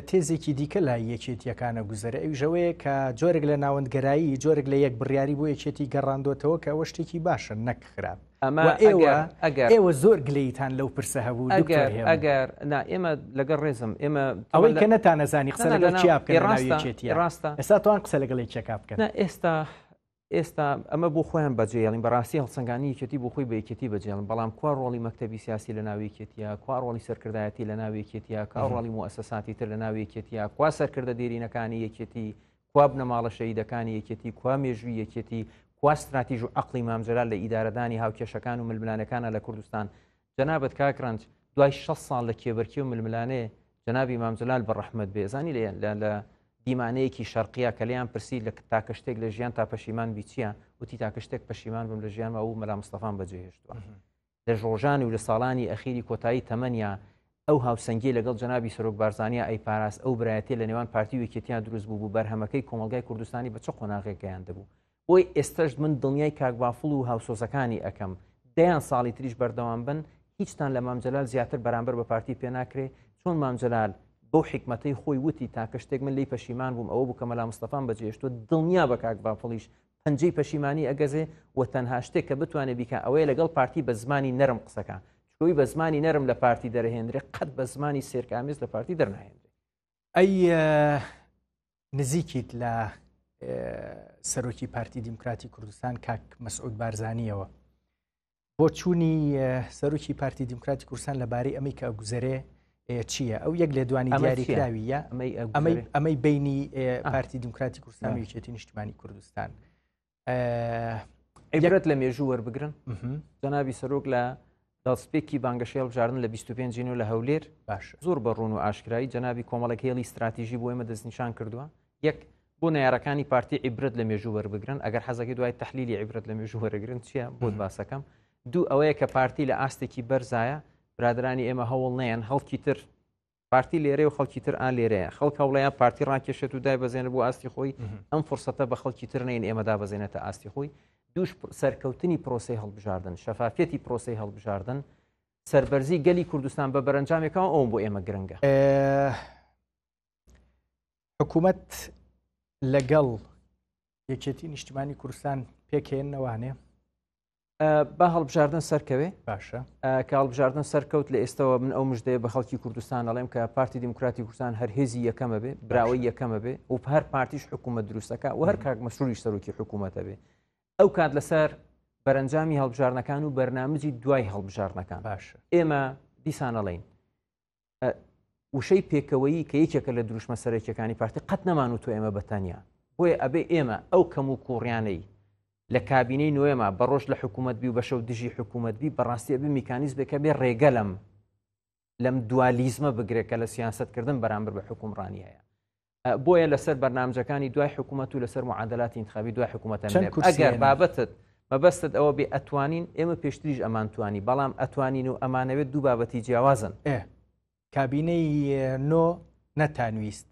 تێزێکی دیکە لای یەکێتیەکانە گوزەرە ئەو ژەوەیە کە جۆرێک لە ناوەندگەرایی جۆرێک لە یەک بڕیاری بۆ یەکێتی گەڕاندۆتەوە کە ئەوە شتێکی باشە نەک خراپ ئێوە زۆر گلەیتان لەو پرسە هەبوو ئەگەر ئێمە لەگەڵ ڕێزم ئێمە ئەوەی کە نەتانەزانی قسە لەگەڵ چیا بکەن ڕاستە ئێستا توان قسە لەگەڵی چەکا بکەن ئێستا ئەمە بۆ خۆیان بەجێڵین بەڕاستی هەڵسەنگانی یەکێتی بۆ خۆی بە یەکێتی بەجێڵن بەڵام کوا ڕۆڵی مەکتەبی سیاسی لە ناوی یەکێتیە کوا ڕۆڵی سەرکردایەتی لە ناوی یەکێتیە کا ڕۆڵی موەسسەساتی تر لە ناوی یەکێتیە کوا سەرکردە دێرینەکانی یەکێتی کوا بنەماڵە شەهیدەکانی یەکێتی کوا مێژووی یەکێتی کوا استراتیژ و عەقڵی مامزەلال لە ئیدارەدانی هاوکێشەکان و ململانەکانە لە کوردستان جەنابەت کاکرانج دوای 6 ساڵ لە کێبەرکی و ململانێ جەنابی مامزەلال بەڕەحمەت بێزانی لە دیمانەیەکی شەرقیە کە لێیان پرسی لە تاکە شتێک لە ژیان تا پەشیمان بیچیە وتی تاکە شتێک پەشیمان بم لە ژیانمە ئەو مەلا مستەفام بەجێهێشتووە لە ڕۆژانی و لە ساڵانی ئەخیری کۆتایی تەمەنیا ئەو هاوسەنگی لەگەڵ جەنابی سەرۆک بارزانیا ئەی پاراس ئەو برایەتی لە نێوان پارتی و یەکێتیان دروست بوو بەرهەمەکەی کۆمەلگای کوردستانی بە چه قۆناغێکیان دەبوو بۆی ئێستش من دڵنیای کاک بافڵ و هاوسۆزەکانی ئەەکەم دەیان ساڵی تریش بەردەوام بن هیچتان لە مامجەلال زیاتر بەرامبەر بە پارتی پێ ناکرێ چۆن مامجەلال بۆ حکمەتەی خۆی وتی تاکە شتێک من لی پەشیمان بووم ئەوە بوو کە مەلا مستەفام بەجێهێشتووە دڵنیا بە کاک بافڵیش پەنجەی پەشیمانی ئەگەزێ و تەنها شتێک کە بتوانێت بیکە ئەوەیە لەگەڵ پارتی بە زمانی نەرم قسەکە چۆی بە زمانی نەرم لە پارتی دەرەهێنرێ قەت بە زمانی سێرکامیز لە پارتی دەرناهێنرێ ئەی نزیکیت لە سەرۆکی پارتی دیموکراتی کوردستان کاک مەسعود بارزانیەوە بۆ چوونی سەرۆکی پارتی دیموکراتی کوردستان لەبارەی ئەمەی کە ئەگوزەرێ چییە ئەو یەک لێ دوانی دیاریکراویە ئەمەی بینی پارتی دیموکراتی کوردستان و یەکێتی نیشتیمانی کوردستان عیبرەت لە مێژوو وەربگرن جەنابی سەرۆک لە دەستپێکی بانگەشێڵ بژاردن لە 25 ژینۆ لە هەولێر باش زۆر بەڕوون و ئاشکرایی جەنابی کۆمەڵێک هێڵی استراتیژی بۆ ئێمە دەستنیشان کردووە یەک بۆ نەیارەکانی پارتی عیبرەت لە مێژوو وەربگرن ئەگەر حەزەکەی دوای تەحلیلی عیبرەت لە مێژوو وەرەگرن چییە بۆ باسەکەم دوو ئەوەیە کە پارتی لە ئاستێکی بەرزایە برادرانی ئێمە هەوڵ نەیەن هەڵکی تر پارتی لێرێ و خەڵکی تر ئا لێرەیە خەڵک هەوڵەیە پارتی ڕاکێشێت و دای بەزێنە بۆ ئاستی خۆی ئەم فرسەتە بە خەڵکی تر نین ئێمەدا بەزێنێتە ئاستی خۆی دووش سەرکەوتنی پرۆسی هەڵبژاردن شەفافەتی پرۆسی هەڵبژاردن سەربەرزی گەلی کوردستان بە بەرەنجامێکەوە ئەوم بۆ ئێمە گرنگە حکوومەت لەگەڵ یەکێتی نیشتیمانی کوردستان پێکێننەوانێ با هەڵبژاردن سەرکەوێ باشە کە هەڵبژاردن سەرکەوت لە ئێستەوە من ئەو مژدەیە بە خەڵکی کوردستان ئەڵێم کە پارتی دیموکراتی کوردستان هەر هێزی یەکەمە بێ براوەی یەکەمە بێ و هەر پارتیش حکوومەت دروستەکە و هەر کاک مەسئوڵیش سەرۆکی حکوومەتە بێ ئەو کات لەسەر بەرەنجامی هەڵبژاردنەکان و بەرنامجی دوای هەڵبژاردنەکان باشە ئێمە دیسان ئەڵێین وشەی پێکەوەیی کە یەکێکە لە دروشمە سەرەکیەکانی پارتی قەت نەمان و تۆ ئێمە بەتەنیا بۆیە ئەبێ ئێمە ئەو کەم و کوڕیانەی لە کابینەی نوێمە بەڕۆژ لە حکوومەت بی و بە شەو دژی حکوومەت بی بەڕاستی ئەبێ میکانیزمێکە بێ ڕێگە لەم دوالیزمە بگرێکە لە سیاستکردن بەرامبەر بە حکومڕانی هەیە بۆیە لەسەر بەرنامجەکانی دوای حکوومەت و لەسەر معادلاتی انتخابی دوای حکوومەت ئەگەر بابەتت مەبەستت ئەوە بێ ئەتوانین ئێمە پێشتریش ئەمانتوانی بەڵام ئەتوانین و ئەمانەوێت دوو بابەتی جیاوازن کابینەی نۆ نەتانویست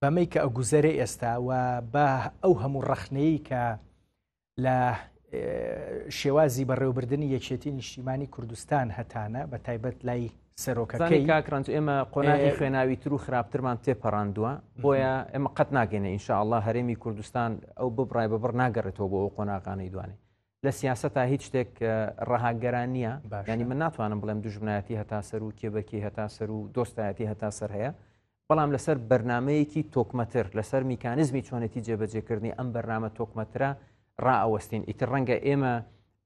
بەمەی کە ئەگوزەرێ ئێستا و بە ئەو هەموو ڕەخنەیە کە لە شێوازی بەڕێوەبردننی یەکێتی نیشتیمانی کوردستان هەتانە بە تایبەت لای سەرۆکەکەی کاکرانج ئێمە قۆناغی خوێناوی تر و خراپترمان تێپەڕاندووە بۆیە ئێمە قەت ناگەینە ئینشاءالله هەرێمی کوردستان ئەو ببڕای بەبڕ ناگەڕێتەوە بۆ ئەو قۆناغانەی دوانێ لە سیاسەتا هیچ شتێک ڕەهاگەران نییە ینی من ناتوانم بڵێم دوژمنایەتی هەتاسەر و کێبەکی هەتاسەر و دۆستایەتی هەتاسەر هەیە بەڵام لەسەر بەرنمەیەکی تۆکمەتر لەسەر میکانیزمی چۆنێتی جێبەجێکردنی ئەم بەرنامە تۆکمەترە ڕائەوەستین ئیتر ڕەنگە ئێمە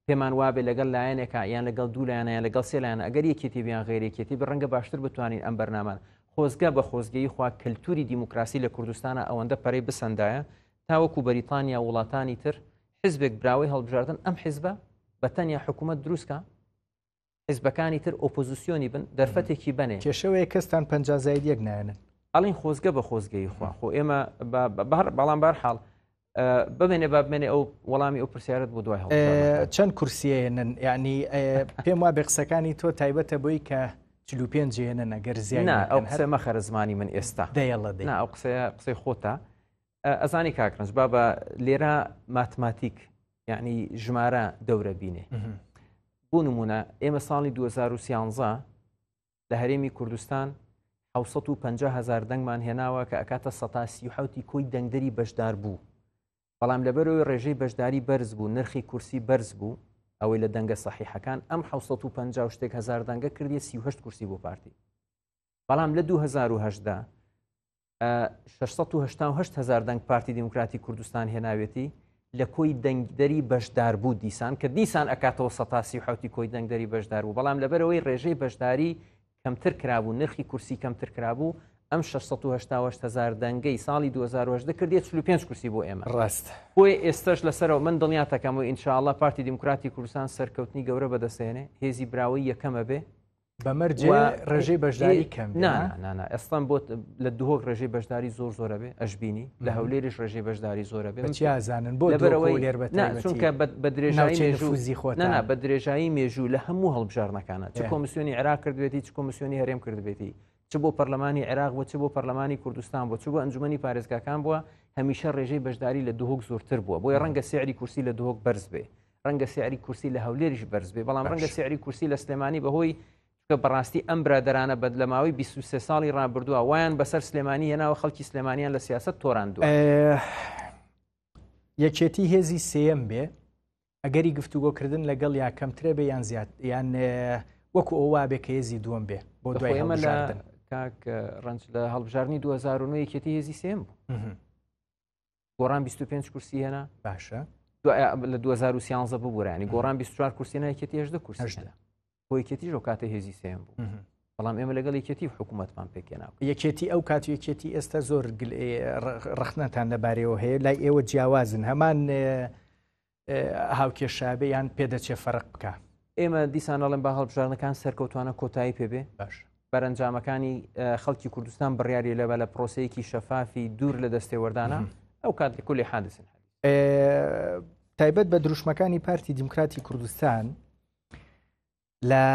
پێمان وابێ لەگەڵ لایەنێکە یان لەگەڵ دوو لایەنە یان لەگەڵ سێ لایەنە ئەگەر یەکێتی بیان غێرێکێتی بە ڕەنگە باشتر بتوانین ئەم بەرنامان خۆزگە بە خۆزگەی خوا کەلتوری دیموکراسی لە کوردستانە ئەوەندە پەرەی بسەندایە تاوەکو بەریتانیا وڵاتانی تر حزبێک براوی هەڵبژاردن ئەم حیزبە بە تەنیا حکوومەت دروستکە حیزبەکانی تر ئۆپۆزیسیۆنی بن دەرفەتێکی بنێ کێشەوەی کەستان 50 زاید یەک نایەنن ئەڵین خۆزگە بە خۆزگەی خوا خۆ ئێمە بەڵام بەرحاڵ ببێنێ بابێنێ ئەو وەڵامی ئەو پرسیارت بۆ دوای چەند کورسیەنن یعنی پێم وا بێ قسەکانی تۆ تایبەتە بۆی کە 45 جێنە نەگەر زیان ئەو قسەمە خەرە زمانی من ئێستا دەیڵە ئەو قسەی خۆتە ئەزانی کاکرنج با بە لێرە ماتماتیک یعنی ژمارە دەورە بینێ بۆ نمونە ئێمە ساڵی 2013 لە هەرێمی کوردستان 750,000 دەنگمان هێناوە کە ئەکاتە 137 کۆی دەنگدەری بەشدار بوو بەڵام لەبەرەوەی ڕێژەی بەشداری بەرز بوو نرخی کورسی بەرز بوو ئەوەی لە دەنگە سەحیحەکان ئەم 750 شتێک هزار دەنگە کردی 38 کورسی بۆ پارتی بەڵام لە 2010 688,000 دەنگ پارتی دیموکراتی کوردستان هێناوێتی لە کۆی دەنگدەری بەشدار بوو دیسان کە دیسان ئەکاتەوە 137 کۆی دەنگدەری بەشدار بوو بەڵام لەبەرەوەی ڕێژەی بەشداری کەمتر کرابوو نرخی کورسی کەمتر کرابوو ئەم 688,000 دەنگەی ساڵی 2010 کردێت 45 کورسی بۆ ئێمە ڕاست بۆی ئێستش لەسەرەوە من دڵنیاتەکەم و ئینشاءالله پارتی دیموکراتی کوردستان سەرکەوتنی گەورە بەدەستێنێ هێزی براوی یەکەمە بێ بەمەرجێ ڕێژەی بەشداری کەم نه ئەستان بۆ لە دوهۆک ڕێژەی بەشداری زۆرە بێ ئەشبینی لە هەولێریش ڕێژەی بەشداری زۆرە بێ چیازانن بۆ چونکە بە درێژایی فوزی خۆ بە درێژایی مێژوو لە هەموو هەڵبژارنەکانە چ کۆمیسیۆنی عێراق کردوێتی چ کۆمیسیۆنی هەرێم کردبێتی چ بۆ پەرلەمانی عێراق بۆ چ بۆ پەرلەمانی کوردستان بۆ چ بۆ ئەنجومەنی پارێزگاکان بووە هەمیشە ڕێژەی بەشداری لە دوهۆک زۆرتر بووە بۆی ڕەنگە سعری کورسی لە دوهۆک بەرز بێ ڕەنگە سعری کورسی لە هەولێریش بەرز بێ بەڵام ڕەنگە سعری کورسی لە سلێمانی بەهۆی کە بەڕاستی ئەم برادرانە بەد لە ماوەی 23 ساڵی ڕابردووە وایان بەسەر سلێمانی هێناوە خەڵکی سلێمانیان لە سیاست تۆڕاندووە یەکێتی هێزی سێم بێ ئەگەری گفتوگۆکردن لەگەڵ یا کەمترێ بێ یان زیاد یان وەکو ئەووا بێ کە هێزی دووەم بێ بۆ دوای هەڵبژاردن کاک ڕەنج لە هەڵبژاردننی 2009 یەکێتی هێزی سێم بوو گۆڕان 25 کورسی هێنا باشە لە 2013 ببوورانی گۆڕان 24 کورسیە یەکێتی 18 کورسی یەکێتی ژۆ کاتە هێزی سێم بوو بەڵام ئێمە لەگەڵ یەکێتی حکوومەتمان پێکێناوە یەکێتی ئەو کات و یەکێتی ئێستا زۆر ڕخنەتان لەبارەوە هەیە لای ئێوە جیاوازن هەمان هاوکێشابێ یان پێدەچێ فەرق بکە ئێمە دیسانەڵێن با هەڵبژارنەکان سەرکەوتوانە کۆتایی پێبێ باش بەرەنجامەکانی خەڵکی کوردستان بڕیاری لەبە لە پرۆسەیەکی شەفافی دوور لە دەستێوەردانە ئەو کات لێ حادثن تایبەت بە دروشمەکانی پارتی دیموکراتی کوردستان لە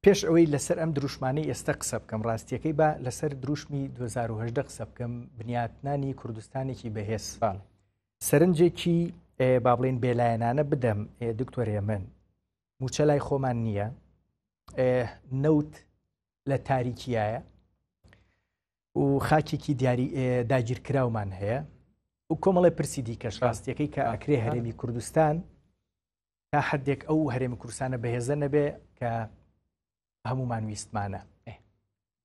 پێش ئەوەی لەسەر ئەم دروشمانەی ئێستا قسە بکەم ڕاستیەکەی بە لەسەر دروشمی 2010 قسە بکەم بنیاتنانی کوردستانێکی بەهێز سەرنجێکی با بڵێن بێلایەنانە بدەم دکتۆرێ من موچە لای خۆمان نییە نەوت لە تاریکیایە و خاکێکی داگیرکراومان هەیە و کۆمەڵی پرسی دیکەش ڕاستیەکەی کە ئەکرێ هەرێمی کوردستان تا حدێک ئەو هەرێمی کوردستانە بەهێزە نەبێ کە هەمومان ویستمانە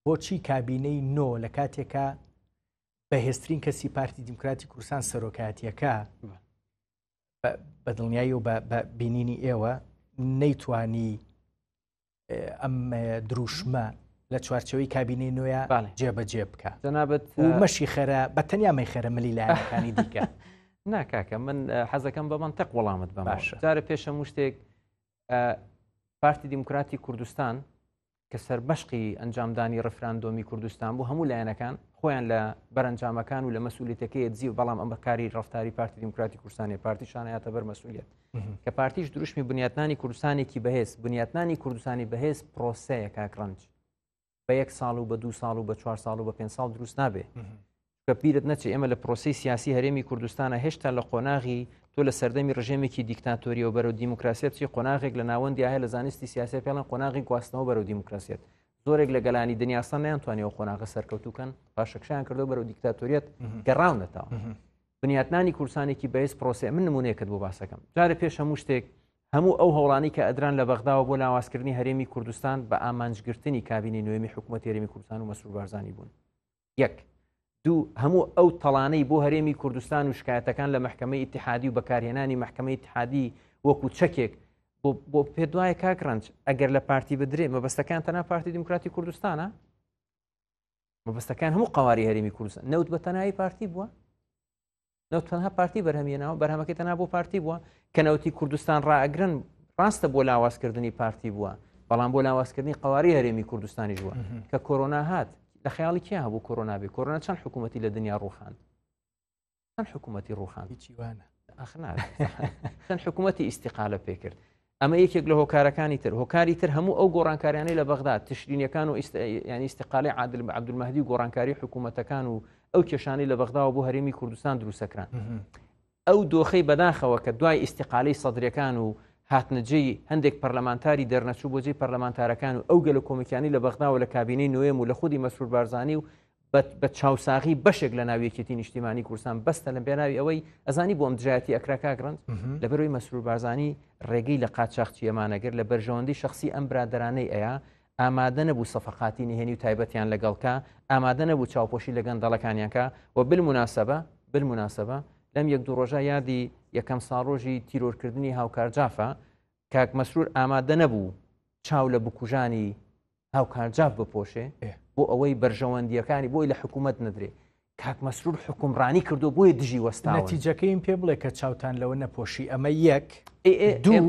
بۆچی کابینەی نۆ لە کاتێکە بەهێزترین کەسی پارتی دیموکراتی کوردستان سەرۆکایەتیەکە بە دڵنیایی و بە بینینی ئێوە نەیتوانی ئەم دروشمە لە چوارچەوەی کابینەی نوێە جێبەجێ بکە جەنابەت و مەشی خەرە بە تەنیا مەیخەرە ملی لایەنەکانی دیکە ناکاکە من حەزەکەم بە منتەق وەڵامت بە باشە جارە پێش هەموو شتێک پارتی دیموکراتی کوردستان کە سەربەشقی ئەنجامدانی ڕفراندۆمی کوردستان بوو هەموو لایەنەکان خۆیان لە بەرەنجامەکان و لە مەسئولیتەکەی دزی و بەڵام ئەمە کاری ڕفتاری پارتی دیموکراتی کوردستانی پارتیشانەیەتە بەر مەسئولیت کە پارتیش دروشمی بنیاتنانی کوردستانێکی بەهێز بنیاتنانی کوردستانی بەهێز پرۆسەیە کاکڕەنج بە 1 ساڵ و بە 2 ساڵ و بە 4 ساڵ و بە 5 ساڵ دروست نابێ کە پیرت نەچێ ئێمە لە پرۆسی سیاسی هەرێمی کوردستانە هێشتا لە قۆناغی تۆ لە سەردەمی ڕژێمێکی دیکتاتۆری و بەرەو دیموکراسیەت چی قۆناغێک لە ناوەندی هەیە لە زانستی سیاسی پێڵەن قۆناغی گواستنەوە بەرەو دیموکراسیەت زۆرێک لە گەلانی دنیاسان نیانتوانێەوە قۆناغە سەرکەوتوکەن پاشەکشیان کردو بەرەو دیکتاتۆریەت گەڕاونەتەوە بنیاتنانی کورسانێکی بەهێز پرۆسێ من نمونەیەکت بۆ باسەکەم جارە پێش هەموو شتێک هەموو ئەو هەوڵانی کە ئەدران لە بەغداوە بۆ لاوازکردنی هەرێمی کوردستان بە ئامانجگرتنی کابینەی نوێمی حکوومەت هەرێمی کوردستان و مەسرور بارزانی بوون. یەک دوو هەموو ئەو تەڵانەی بۆ هەرێمی کوردستان و شکایەتەکان لە محکەمەی ئیتیحادی و بەکارهێنانی محکەمەی ئیتیحادی وەکو چەکێک بۆ پێ دوایە کاکڕەنج ئەگەر لە پارتی بدرێ مەبەستەکان تەنها پارتی دموکراتی کوردستانە مەبەستەکان هەموو قواری هەرێمی کوردستان نەوت بە تەنایی پارتی بووە نەوت تەنها پارتی بەرهەمێناوە بەرهەمەکەی تەنها بۆ پارتی بووە کە نەوتی کوردستان ڕائەگرن ڕاستە بۆ لاوازکردنی پارتی بووە بەڵام بۆ لاوازکردنی قواری هەرێمی کوردستانی بووە کە کۆرۆنا هات لە خەیاڵی کیا هەبوو کۆرۆنا بێ کۆرۆنا چەند حکوومەتی لە دنیا ڕوخاند چەند حکوومەتی ڕوخاند چەند حکوومەتی ئیستیقالە پێکرد ئەمە یەکێک لە هۆکارەکانی تر هۆکاری تر هەموو ئەو گۆڕانکاریانەی لە بەغداد تشرینیەکان و ینی ئیستیقالی عادل بە عەبدولمەهدی و گۆڕانکاری حکوومەتەکان و ئەو کێشانەی لە بەغداوە بۆ هەرێمی کوردستان دروستەکران ئەو دۆخەی بەداخەوە کە دوای ئیستیقالی سەدرەکان و هاتنجەی هەندێک پەرلەمانتاری دەرنەچوو بۆ جێی پەرلەمانتارەکان و ئەو گەلە کۆمیکیانی لە بەغداوە لە کابینەی نوێم و لە خودی مەسرور بارزانی و بە چاوساغی بەشێک لە ناویەکێتی نیشتیمانی کوردستان بەستە لە بێناوی ئەوەی ئەزانی بۆ ئەم دژایەتی ئەکرا کاگڕند لەبەرەوەی مەسرور بارزانی ڕێگەی لە قاچاقچی ئەمانەگر لە بەرژەوەندی شخصی ئەم برادرانەی ئەیە ئامادە نەبوو سەفەقاتی نهێنی و تایبەتیان لەگەڵکە ئامادە نەبوو چاوپۆشی لە گەندەڵەکانیانکە و بالموناسەبە لەم یەک دوو ڕۆژە یادی یەکەم ساڵۆژی تیرۆرکردنی هاوکارجافە کاک مەسرور ئامادە نەبوو چاو لە بکوژانی هاوکارجاف بپۆشێ بۆ ئەوەی بەرژەوەندیەکانی بۆی لە حکوومەت نەدرێ کاک مەسرور حکومڕانی کردو بۆیە دژی وەستا نەتیجەکەیم پێ بڵێ کە چاوتان لەوە نەپۆشی ئەمە یەک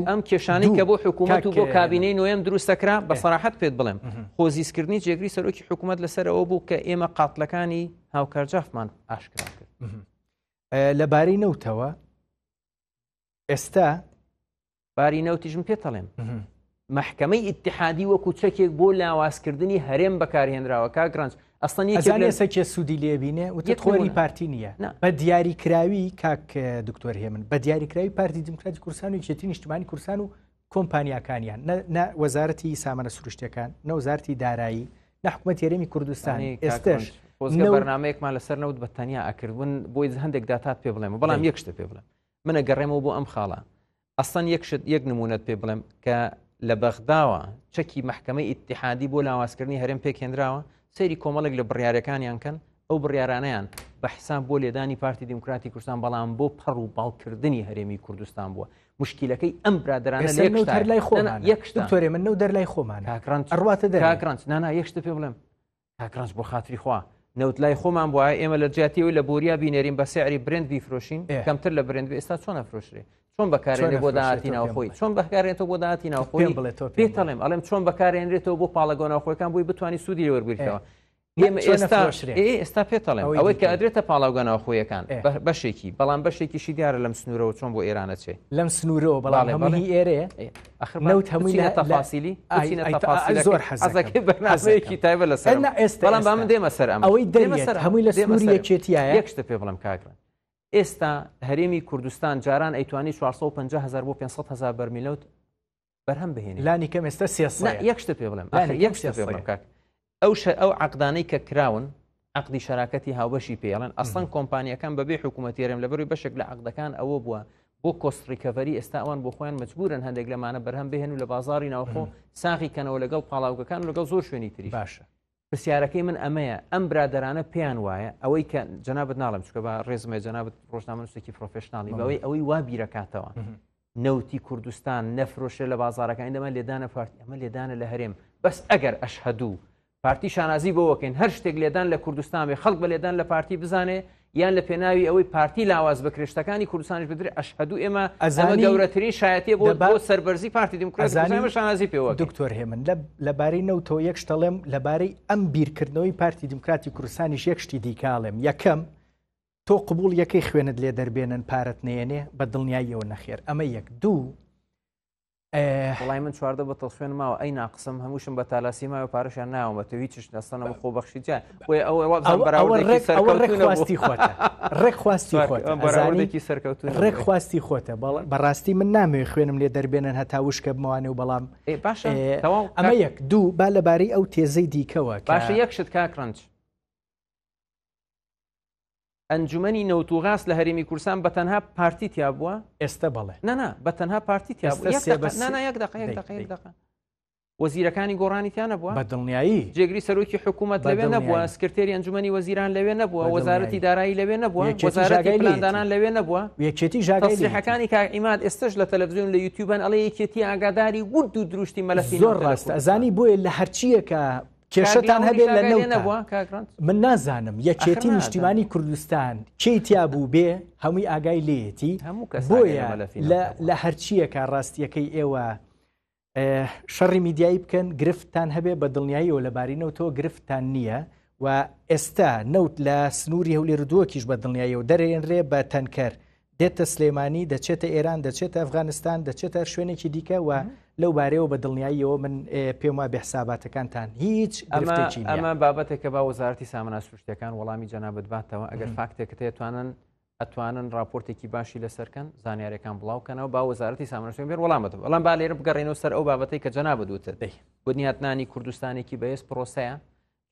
ئەم کێشانەی کە بۆ حکوومەت و بۆ کابینەی نوێم دروستەکرا بە سەراحەت پێت بڵێم خۆزیسکردنی جێگری سەرۆکی حکوومەت لەسەرەوە بوو کە ئێمە قاتلەکانی هاوکارجافمان ئاشکرا کرد لەبارەی نەوتەوە ئێستا باری نەوتیژم پێتەڵێم محکەمەی ئیتیحادی وەکو چەکێک بۆ لاوازکردنی هەرێم بەکارهێنراوە کاگرانج ئەستانیەسەکێ سوودی لێبینێ وتێت خۆری پارتی نییە بە دیاریکراوی کاک دکتۆر هێمن بە دیاریکراوی پارتی دموکراتی کوردستان و یەکێتی نیشتیمانی کوردستان و کۆمپانیاکانیان نە وەزارەتی سامانە سروشتیەکان نە وەزارەتی دارایی نە حکوومەتی هەرێمی کوردستان ئێستش بەرنامەیەکمان لەسەر نەوت بە تەنیا ئەکردون بۆی هەندێک داتات پێ بڵێم بەڵام یەک شتە پێ بڵێم منە گەڕێمەوە بۆ ئەم خاڵە ئەستان یەک نمونەت پێ بڵێم کە لە بەغداوە چەکی محکەمەی ئیتیحادی بۆ لاوازکردنی هەرێم پێکهێنراوە سەیری کۆمەڵێک لە بڕیارەکانیان کەن ئەو بڕیارانەیان بە حساب بۆ لێدانی پارتی دموکراتی کوردستان بەڵام بۆ پەڕ و باڵکردنی هەرێمی کوردستان بووە مشکلەکەی ئەم برادرانە لای خۆمان دکتۆرێ من نەو دەرلای خۆمان ئەڕواتە دەکرانج نانا یەک شتە پێ بڵێم کاکرانج بۆ خاتری خوا نەوت لای خۆمان بووە ئێمە لە جیاتیەوەی لە بوریا بینێرین بە سعری برند بیفرۆشین کەمتر لە برند ئێستا چۆن ئەفرۆشرێ چۆن بەکارێنێ بۆ داهاتی ناوخۆی چۆن بەکارێنێتەوە بۆ داهاتی ناوخۆی پێتەڵێم ئەڵێم چۆن بەکارێنرێتەوە بۆ پاڵەگۆ ناوخۆیەکان بۆی بتوانانی سوودی وەرگرتەوە ئێستا پێتەڵێم ئەوەی کە ئەدرێتە پاڵاوگە ناوخۆیەکان بەشێکی بەڵام بەشێکیشی دیارە لەم سنوورەوە چۆن بۆ ئێرانە چێ لەم سنوورەوە بەڵام هەمووی ئێرەیە نەوت هەمووی تەفاسیلی زۆر حەزەکەی بەرنامەیەکی تایبەت لەسەر بەڵام با من دێمە سەر ئەمە ئەوەی دەریێت هەمووی لە سنووری یەکێتیایە یەک شتە پێ بڵێم کاکران ئێستا هەرێمی کوردستان جاران ئەیتوانی 450,000 بۆ 500,000 بەرمیلەوت بەرهەم بهێنێ لانی کەم ئێستا 300 یەک شتە پێ بڵێم یەک شتە پێ بڵێم کاک ئەو عقدانەی کە کراون عقدی شەراکەتی هاوبەشی پێڵێن ئەسڵەن کۆمپانیەکان بەبێ حکوومەتی هەرێم لەبەروی بەشێک لە عقدەکان ئەوە بووە بۆ کۆستڕیکەڤەری ئێستا ئەوان بۆ خۆیان مەجبورن هەندێک لەمانە بەرهەم بهێن و لە بازاری ناوخۆ ساغی کەنەوە لەگەڵ پاڵاوگەکان و لەگەڵ زۆر شوێنی تری باشە پرسیارەکەی من ئەمەیە ئەم برادرانە پێیان وایە ئەوەی کە جەنابەت ناڵم چکە بە ڕێزمە جەنابەت ڕۆژنامە نووسێکی پرۆفێشناڵی بەوەی ئەوەی وا بیرەکاتەوە نەوتی کوردستان نەفرۆشێ لە بازارەکان دەمە لێدانە پارتی ئەمە لێدانە لە هەرێم بەس ئەگەر ئەشهەدوو پارتی شانازی بۆوەکەین هەر شتێک لێدان لە کوردستان بێ خەڵک بە لێدان لە پارتی بزانێ یان لە پێناوی ئەوەی پارتی لاواز بە کرێشتەکانی کوردستانیش بدرێ ئەشهەدوو ئێمە گەورەترین شایەتیە بۆ سەربەرزی پارتی دموکراتی شانازی پێوە دکتۆر هێمن لەبارەی نەوتەوە یەک شتەڵێم لەبارەی ئەم بیرکردنەوەی پارتی دموکراتی کوردستانیش یەک شتی دیکاڵێم یەکەم تۆ قبول یەکەی خوێنت لێ دەربێنن پارەت نێنێ بە دڵنیاییەوە نەخێر ئەمە یەک دوو وڵای من چواردە بە تەڵسوێن ماوە ئەی ناقسم هەمووشم بە تالاسی ماوە پارەشان ناوەمەتە هیچش نەستانەوە خۆ بەخشی جا ڕێکخواستی خۆتە ڕێکخواستی بەراوردێکی سەرکەوتون ڕێکخواستی خۆتە بەڕاستی من نامەوێت خوێنم لێ دەربێنن هەتا وشکە بمەوانێ و بەڵام باشە ئەمە یەک دوو با لەبارەی ئەو تێزەی دیکەوە باشە یەک شت کاکڕەنج ئەنجومەنی نەوتوغاس لە هەرێمی کوردستان بەتەنها پارتی تیا بووە ئێستا بەڵێ نەنا بەتەنها پارتی تیا بوو وەزیرەکانی گۆڕانیتیانە بووە بە دڵنیایی جێگری سەرۆکی حکوومەت لەوێ نەبووە سکرتێری ئەنجومەنی وەزیران لەوێ نەبووە وەزارەتی دارایی لەوێ نەبووە وەزارەتی پلاندانان لەوێ نەبووە یەکێتی ژاگای تەسریحەکانی کاعیماد ئێستش لە تەلەڤیزیۆن لە یوتیوبن ئەڵێ یەکێتی ئاگاداری ورد و دروستی مەلەفی زۆر ڕاستە ئەزانی بۆیە لە هەرچیەکە کێشەتان هەبێت لە نەوتە من نازانم یەکێتی نیشتیمانی کوردستان کەیتیا بوو بێ هەمووی ئاگای لێتی بۆیە لە هەرچیەکە ڕاستیەکەی ئێوە شەڕی میدیایی بکەن گرفتان هەبێ بە دڵنیاییەوە لەبارینەوتەوە گرفتان نییە و ئێستا نەوت لە سنووری هەولێر ردووەکیش بە دڵنیاییەوە دەرێنرێ بە تەنکەر دێتە سلێمانی دەچێتە ئێران دەچێتە ئەفغانستان دەچێتە شوێنێکی دیکە و لەو بارەیەوە بە دڵنیاییەوە من پێم وایە بەحساباتەکانتان هیچ گرفتێکی نییە. ئەمە بابەتێکە با وەزارەتی سامانە سروشتیەکان وەڵامی جەنابەت باتەوە ئەگەر فاکتێکە ئەتوانن راپۆرتێکی باشی لەسەرکەن زانیاریەکان بڵاوکەنەوە با وەزارەتی سامانە بێر وەڵامەوە بەڵام با لێرە بگەڕێنەوە سەر ئەو بابەتەی کە جەنابەت دوتە بنیاتنانی کوردستانێکی بەهێز پرۆسەیە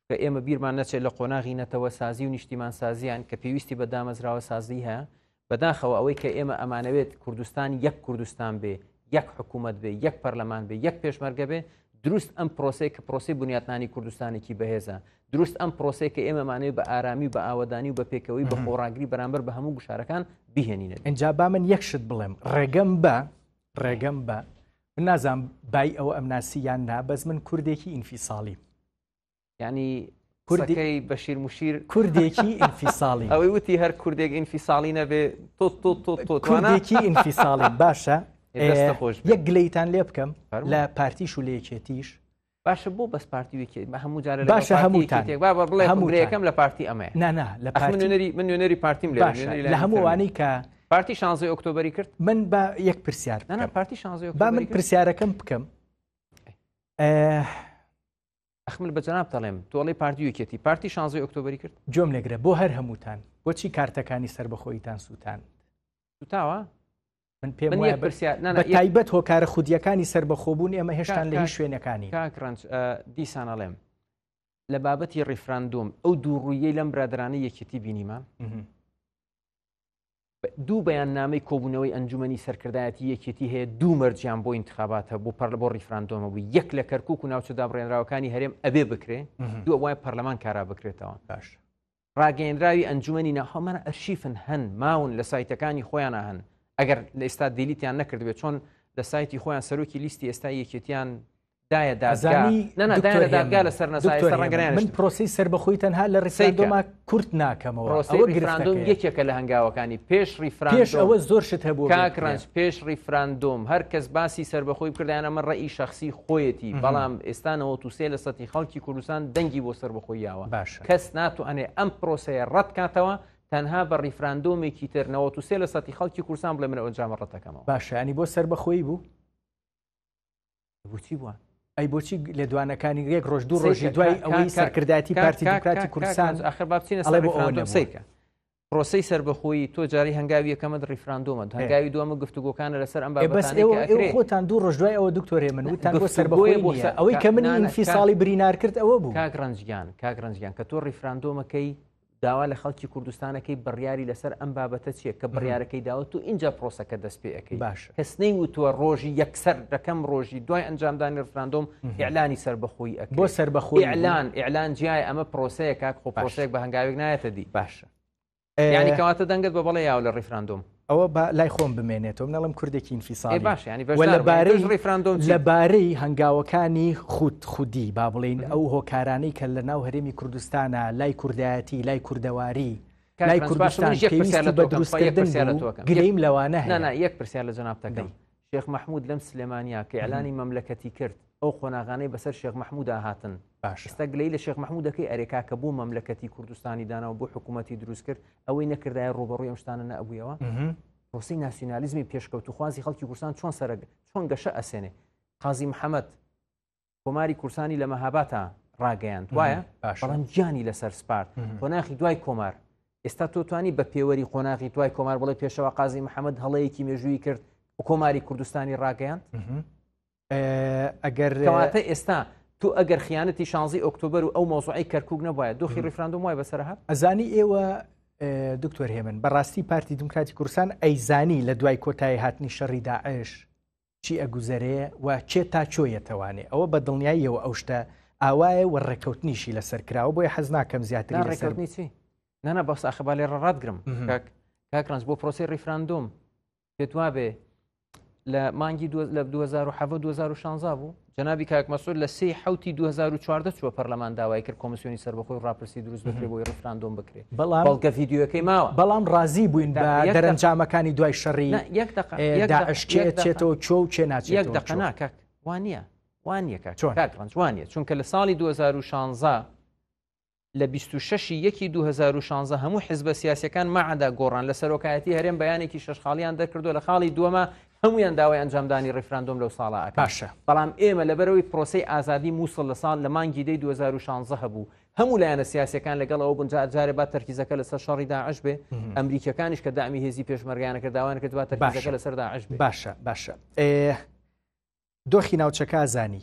کە ئێمە بیرمان نەچێت لە قۆناغی نەتەوە سازی و نیشتیمان سازیان کە پێویستی بە دامەزراوە سازی هەیە بەداخەوە ئەوەی کە ئێمە ئەمانەوێت کوردستان یەک کوردستان بێ یەک حکوومەت بێ یەک پەرلەمان بێ یەک پێشمەرگە بێ دروست ئەم پرۆسەی کە پرۆسی بنیاتنانی کوردستانێکی بەهێزە دروست ئەم پرۆسەی کە ئێمەمانەوێت بە ئارامی و بە ئاوەدانی و بە پێکەوەی بە خۆڕاگری بەرامبەر بە هەموو گوشارەکان بهێنینێت. ئەنجا با من یەکشت بڵێم ڕێگەم بە من نازانم بای ئەوە ئەمناسییان نا بەس من کوردێکی ئینفیساڵی ینی کوردەکەی بەشیر موشیر کوردێکی ئینفیساڵی ئەوەی وتی هەر کوردێک ئینفیساڵی نەبێ کوردێکی ئینفیساڵی باشە یەک گلەیتان لێ بکەم لە پارتیش و لە یەکێتیش باشە بۆ بەس پارتی بە هەموو جارە باشە هەمووتان بڵێ هەمووریەکەم لە پارتی ئەمەیە نانا لە من نوێنەری پارتیم لە هەمووانەی کە پارتی 16 ئۆکتۆبری کرد من بە یەک پرسیار پارتی 16 با من پرسیارەکەم بکەم ئەخمل بە جەناب دەڵێم تۆڵی پارتی یەکێتی پارتی 16 ئۆکتۆبری کرد جۆم لێگرە بۆ هەر هەمووتان بۆچی کارتەکانی سربەخۆیتان سووتان سوتاوە من پێم وایە بە تایبەت هۆکارە خودیەکانی سربەخۆبوون ئێمە هێشتان لە هیچ شوێنەکانی کاکڕنج دیسان ئەڵێم لە بابەتی ڕیفراندۆم ئەو دووڕوویەی لەم برادرانە یەکێتی بینیمان دوو بەیاننامەی کۆبوونەوەی ئەنجومەنی سەرکردایەتی یەکێتی هەیە دوو مەرجیان بۆ ئینتخاباتە بۆ ڕیفراندۆمە بوو یەک لە کەرکووک و ناوچەدا بڕێنراوەکانی هەرێم ئەبێ بکرێ دوو وایە پەرلەمان کارا بکرێتەوە باش ڕاگەیەنراوی ئەنجومەنی ناوخۆمانە ئەرشیفن هەن ماون لە سایتەکانی خۆیانە هەن ئەگەر لە ئێستا دیلیتیان نەکردبێت چۆن لە سایتی خۆیان سەرۆکی لیستی ئێستا یەکێتیان دایە دادگا لە سەر نەسایستا ڕەنگەیان من پرۆسی سربەخۆی تەنها لە ڕیفراندۆما کورت ناکەمەوە ڕیفراندۆم یەکێکە لە هەنگاوەکانی پێش ئەوە زۆر شت هەبوو کاکڕنج پێش ڕیفراندۆم هەر کەس باسی سربەخۆی بکردیانە من ڕێی شخصی خۆیەتی بەڵام ئێستانەوە تووسێ لە سەتی خەڵکی کوردستان دەنگی بۆ سربەخۆی یاوە کەس ناتوانێ ئەم پرۆسەیە ڕەت کاتەوە تەنها بە ڕیفراندۆمێکی تر 93 لە سەتی خەڵکی کوردستان بڵێ من ئەوە جامە ڕەتەکەمەوە باشە ینی بۆ سربەخۆی بوو بۆچی بووە ئەی بۆچی لە دوانەکانی یەک ڕۆژ دوو ڕۆژی دوای ئەوەی سەرکردایەتی پارتی دموکراتی کوردستان ئاخر با بچینە سەر ڕیفراندۆم سیکە پرۆسەی سربەخۆیی تۆ جاری هەنگاوی یەکەمت ڕیفراندۆمە هەنگاوی دووەمە گفتوگۆکانە لەسەر ئەم بابەتانەی خۆتان دوو ڕۆژ دوای ئەوە دکتۆرێ من وتان بۆ سربەخۆی ئەوەی کە من ئینفیساڵی برینار کرد ئەوە بوو کاگڕنجیان کە تۆ ڕیفراندۆمەکەی داوا لە خەڵکی کوردستانەکەی بڕیاری لەسەر ئەم بابەتە چیە کە بڕیارەکەی داوت و اینجا پرۆسەکە دەست پێەکەی باش کەس نەیوتووە ڕۆژی یەکسەر دەکەم ڕۆژی دوای ئەنجامدانی ڕفراندۆم ئیعلانی سربەخۆی ئەکە بۆ سربەخۆی ئیعلان جیای ئەمە پرۆسەیە کاک خۆ پرۆسەیەک بە هەنگاوێک نایەتە دی باشە یعنی کەواتە دەنگت بە بەڵێ یاو لە ڕیفراندۆم ئەوە لای خۆم بمێنێتەوە منەڵم کوردێکی ئینفیساڵی باش لەبارەی هەنگاوەکانی خودی با بڵین ئەو هۆکارانەی کە لە ناو هەرێمی کوردستانە لای کوردایەتی لای کوردەواری لای کوردستان پێویستی بە دروستکردن گرەیم لەوانە هەیە یەک پرسیار لە جەنابتەکەم شێخ مەحموود لەم سلێمانیا کە ئیعلانی مەملەکەتی کرد ئەو خۆناغانەی بەسەر شێخ مەحموودا هاتن ئێستا گلەی لە شێخ مەحموودەکەی ئەرێکا کە بوو مەملەکەتی کوردستانی داناوە بۆ حکوومەتی دروست کرد ئەوەی نەکردایە ڕوبەڕووی ئەم شتانە نەبوویەوە پرۆسەی ناسیۆنالیزمی پێشکەوتوخوازی خەڵکی کوردستان چۆن گەشە ئەسێنێ قازی محەممەد کۆماری کورسانی لە مەهاباتە ڕاگەیاند وایە بەڵام گیانی لەسەر سپارت خۆناغی دوای کۆمار ئێستا تۆ توانی بە پێوەری خۆناغی دوای کۆمار بڵێ پێشەوە قازی محەممەد هەڵەیەکی مێژووی کرد و کۆماری کوردستانی ڕاگەیاند ئەگەر کەواتە ئێستا تو ئەگەر خیانەتی 16 ئۆکتۆبر و ئەو مۆزوعی کەرکووک نەبووە دۆخی ڕیفراندۆم وای بەسەر هات ئەزانی ئێوە دکتۆر هێمن بەڕاستی پارتی دموکراتی کوردستان ئەیزانی لە دوای کۆتایی هاتنی شەڕی داعش چی ئەگوزارەیە و چێ تا چۆیەتەوانێ ئەوە بە دڵنیاییەوە ئەو شتە ئاوایە و ڕێکەوتنیشی لەسەر کراوە بۆی حەز ناکەم زیاتر ڕێکەوتنی چی نانە بەس ئەخبالێ ڕادگرم کاکڕنج بۆ پرۆسی ڕیفراندۆم پێت وابێ لە مانگی لە 2016 بوو جەنابی کاک مەسعود لە 3 حوتی 2014 چوە پەرلەمان داوای کرد کۆمیسیۆنی سەربەخۆی ڕاپرسی دروست بکرێت بۆی ڕیفراندۆم بکرێت بەڵکە ڤیدیۆکەی ماوە بەڵام ڕازی بووین بە دەرەنجامەکانی دوای شەڕی داعشکێتێتەوە چۆ و چێ ناچێت یەک دقە ناکات وانە کاکڕنج وانە چونکە لە ساڵی 2016 لە 26/1/2016 هەموو حزبە سیاسیەکان مەعدا گۆڕان لە سەرۆکایەتی هەرێم بەیانێکی شەشخاڵیان دەرکردو لە خاڵی دووەمە هەمویان داوای ئەنجامدانی ڕیفراندۆم لەو ساڵە باشە بەڵام ئێمە لەبەرەوەی پرۆسەی ئازادی مووسڵ لە ساڵ لە مانگی دەی 2016 هەبوو هەموو لایەنە سیاسیەکان لەگەڵ ئەوە بنجارێ با تەرکیزەکە لەسەر شەڕی داعش بێ ئەمریکەکانیش کە دامی هێزی پێشمەرگیانە کرداوانە کردوا تەرکیزەکە لەسەر داعش بێ باشە دۆخی ناوچەکە زانی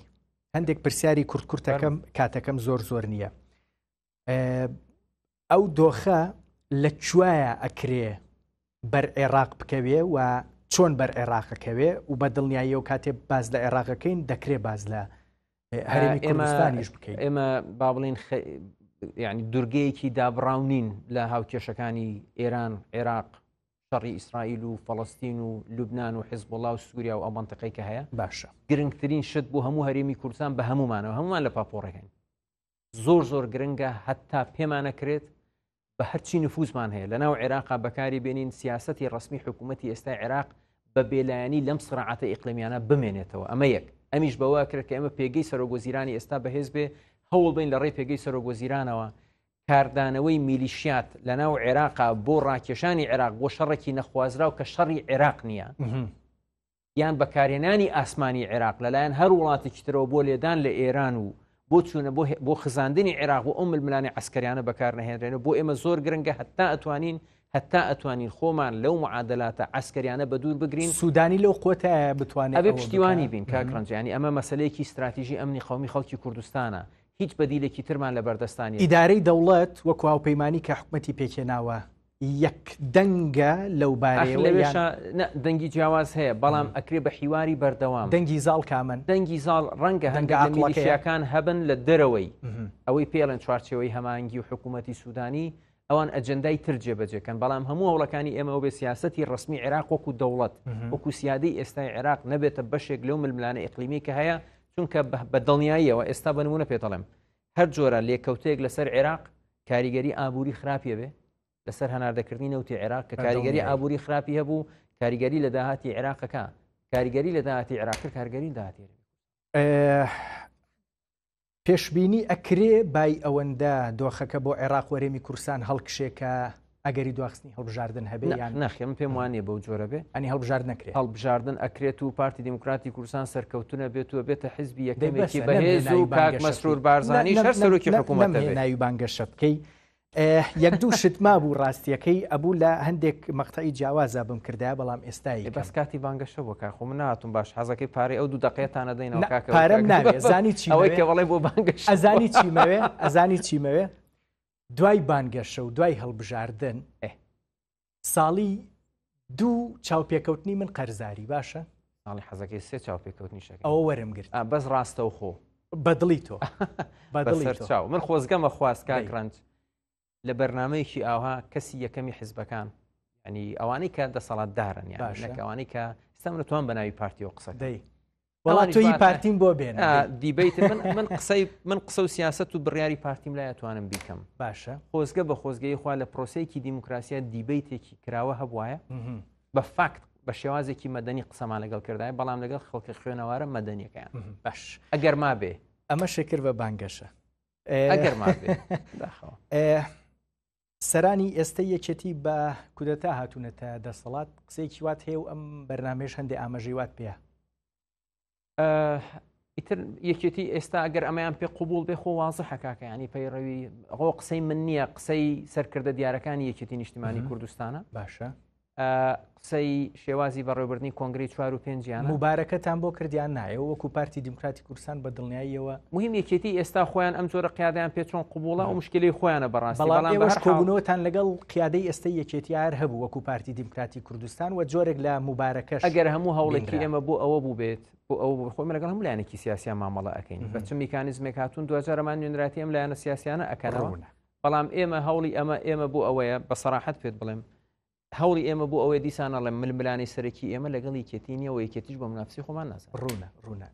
هەندێک پرسیاری کورتکەم کاتەکەم زۆر نییە ئەو دۆخە لە کوایە ئەکرێ بەر عێراق بکەوێ و چۆن بەر عێراقەکەوێ و بە دڵنیایی و کاتێ باز لە عێراقەکەین دەکرێ باز لە هەرێمی کوردستانیش بکەین ئێمە با بڵین یعنی دوورگەیەکی دابڕاونین لە هاوکێشەکانی ئێران عێراق شەڕی ئیسرائیل و فەڵەستین و لوبنان و حیزبوڵڵا و سووریا و ئەو مەنتیقەی کە هەیە باشە گرنگترین شت بۆ هەموو هەرێمی کوردستان بە هەمومان لە پاپۆڕەکەین زۆر گرنگە هەتا پێمانەکرێت بە هەرچی نفوزمان هەیە لەناو عێراقا بەکاری بێنین سیاسەتی ڕسمی حکوومەتی ئێستای عێراق بە بێلایەنی لەم سرعاتە ئیقلیمیانە بمێنێتەوە ئەمە یەک ئەمیش بەوە کرد کە ئێمە پێگەی سەرۆگۆزیرانی ئێستا بەهێز بێ هەوڵ بین لە ڕێی پێگەی سەرۆگۆزیرانەوە کاردانەوەی میلیشیات لەناو عێراقا بۆ ڕاکێشانی عێراق بۆ شەڕێکی نەخوازرا و کە شەڕی عێراق نییە یان بەکارهێنانی ئاسمانی عێراق لەلایەن هەر وڵاتێکی ترەوە بۆ لێدان لە ئێران و بۆ چوونە بۆ خزاندنی عێراق و ئەم ململانی عسکەریانە بەکار نەهێنرێنە بۆ ئێمە زۆر گرنگە هەتا ئەتوانین خۆمان لەو معادلاتە عسکەریانە بە دوور بگرین سوودانی لەو قوتە بتوانێت ئەبێ پشتیوانی بین کاکڕنجیانی ئەمە مەسلەیەکی استراتیژی ئەمنی خەڵمی خەڵکی کوردستانە هیچ بەدیلێکی ترمان لە بەردەستانی ئیدارەی دەوڵەت وەکو هاوپەیمانی کە حکومەتی پێکێناوە یەک دەنگە لەو بارەیەوە دەنگی جیاواز هەیە بەڵام ئەکرێ بە حیواری بەردەوام دەنگی زاڵ کامن دەنگی زاڵ ڕەنگە هەنگەکان هەبن لە دەرەوەی ئەوەی پێڵێن چوارچەوەی هەمانگی و حکوومەتی سوودانی ئەوان ئەجەندای تر جێبەجێکەن بەڵام هەموو هەوڵەکانی ئێمە بێ سیاسەتی ڕسمی عێراق وەکو دەوڵەت وەکو سیادەی ئێستای عێراق نەبێتە بەشێک لەو ململانە ئیقلیمی کە هەیە چونکە بە دڵنیاییەوە ئێستا بە نمونە پێدەڵێم هەر جۆرە لێکەوتەیەک لەسەر عێراق کاریگەری ئابووری خراپیە بێ لەسەر هەناردەکردنی نەوتی عێراق کە کاریگەری ئابووری خراپی هەبوو کاریگەری لە داهاتی عێراقەکە کاریگەری لە داهاتی عێراق کاریگەری داهاتی پێشبینی ئەکرێ بای ئەوەندە دۆخەکە بۆ عێراق وەرێمی کوردستان هەڵکشێکە ئەگەری دواخستنی هەڵبژاردن هەبێ یان نەخێم پێم وانێ بەو جۆرە بێ ئەنی هەڵبژارد نەکرێت هەڵبژاردن ئەکرێت و پارتی دموکراتی کوردستان سەرکەوتونە بێتوە بێتە حیزبی یەکەمێکی بەهێز و کاک مەسرور بارزانی هەر سەرۆکی حکوومەت ناوی بانگەشە بکەی یەک دوو شتما بوو ڕاستیەکەی ئەبوو لە هەندێک مەقتەعی جیاوازە بم کردای بەڵام ئێستایی بەس کاتی بانگەشە بۆ کاخۆ من ناتون باش حەزەکەی پارەی ئەو دوو دقەیەتانە دەینەوە کاکە پارەم ناوێ زانی چی ئەوەی کە وەڵێ بۆ بانگەش ئەزانی چیمەوێ دوای بانگەشە و دوای هەڵبژاردن ساڵی دوو چاوپێکەوتنی من قەرزاری باشە ساڵی حەزەکەی سێ چاوپێکەوتنی شەکە ئەوە وەرم گرت بەس ڕاستە و خۆ بەدڵی تۆ چاو من خۆزگەمە خواست کاکڕنج لە بەرنمەیەکی ئاها کەسی یەکەمی حیزبەکان ینی ئەوانەی کە دەسەڵات دارن یانەکەوانەی کە ئێستا منتوان بە ناوی پارتیۆ قسە دەی وڵات تۆی پارتیم بۆ بێن دیبیت من قسە و سیاست و بڕیاری پارتیم لای ئەتوانم بیکەم باشە خۆزگە بە خۆزگەی خوا لە پرۆسەیەکی دیموکراسیە دیبیتێکی کراوە هەبوایە بە فاکت بە شێوازێکی مەدەنی قسەمان لەگەڵ کردای بەڵام لەگەڵ خەڵکی خوێنەوارە مەدەنیەکەیان باش ئەگەر ما بێ ئەمە شکر بە بانگەشە ئەگەر ما بێ سەرانی ئێستا یەکێتی بە کودەتا هاتوونەتە دەسەڵات قسەیەکی وات هەیە و ئەم بەرنامێش هەندێک ئاماژەی وات پێە ئیتر یەکێتی ئێستا ئەگەر ئەمەیان پێ قوبول بێ خۆ وازە حکاکە ینی پەیڕەوی ئەوە قسەی من نییە قسەی سەرکردە دیارەکانی یەکێتی نیشتیمانی کوردستانە باشە قسەی شێوازی بەڕێوەبردننی کۆنگری 4 و 5 مبارەکەتان بۆ کردیان نایە وەکو پارتی دیموکراتی کوردستان بە دڵنیاییەوە مهم یەکێتی ئێستا خۆیان ئەم جۆرە قیادیان پێچۆن قوبوڵە و مشکلی خۆیانە بەڕاستی بەڵام ئێوەش کۆبوونەوەتان لەگەڵ قیادەی ئێستا یەکێتیار هەبوو وەکو پارتی دیموکراتی کوردستان و جۆرێک لە مبارەکەش ئەگەر هەموو هەوڵێکی ئێمە بۆ ئەوە بوو بێت بۆ ئەو خۆی لەگەڵ هەموو لایەنێکی سیاسیان مامەڵە ئەەکەین بە چ میکانیزمێک هاتوون 2000مان نوێنراتی ئەم لایەنە سیاسیانە ئەکەنەوە بەڵام ئێمە هەوڵی ئێمە بۆ ئەوەیە بە سەراحەت پێت بڵێم هەوڵی ئێمە بۆ ئەوەی دیسانەڵێ ململانی سەرەکی ئێمە لەگەڵ یەکێتینیەوە یەکێتیش بە منافسی خۆمان نازان ڕوونە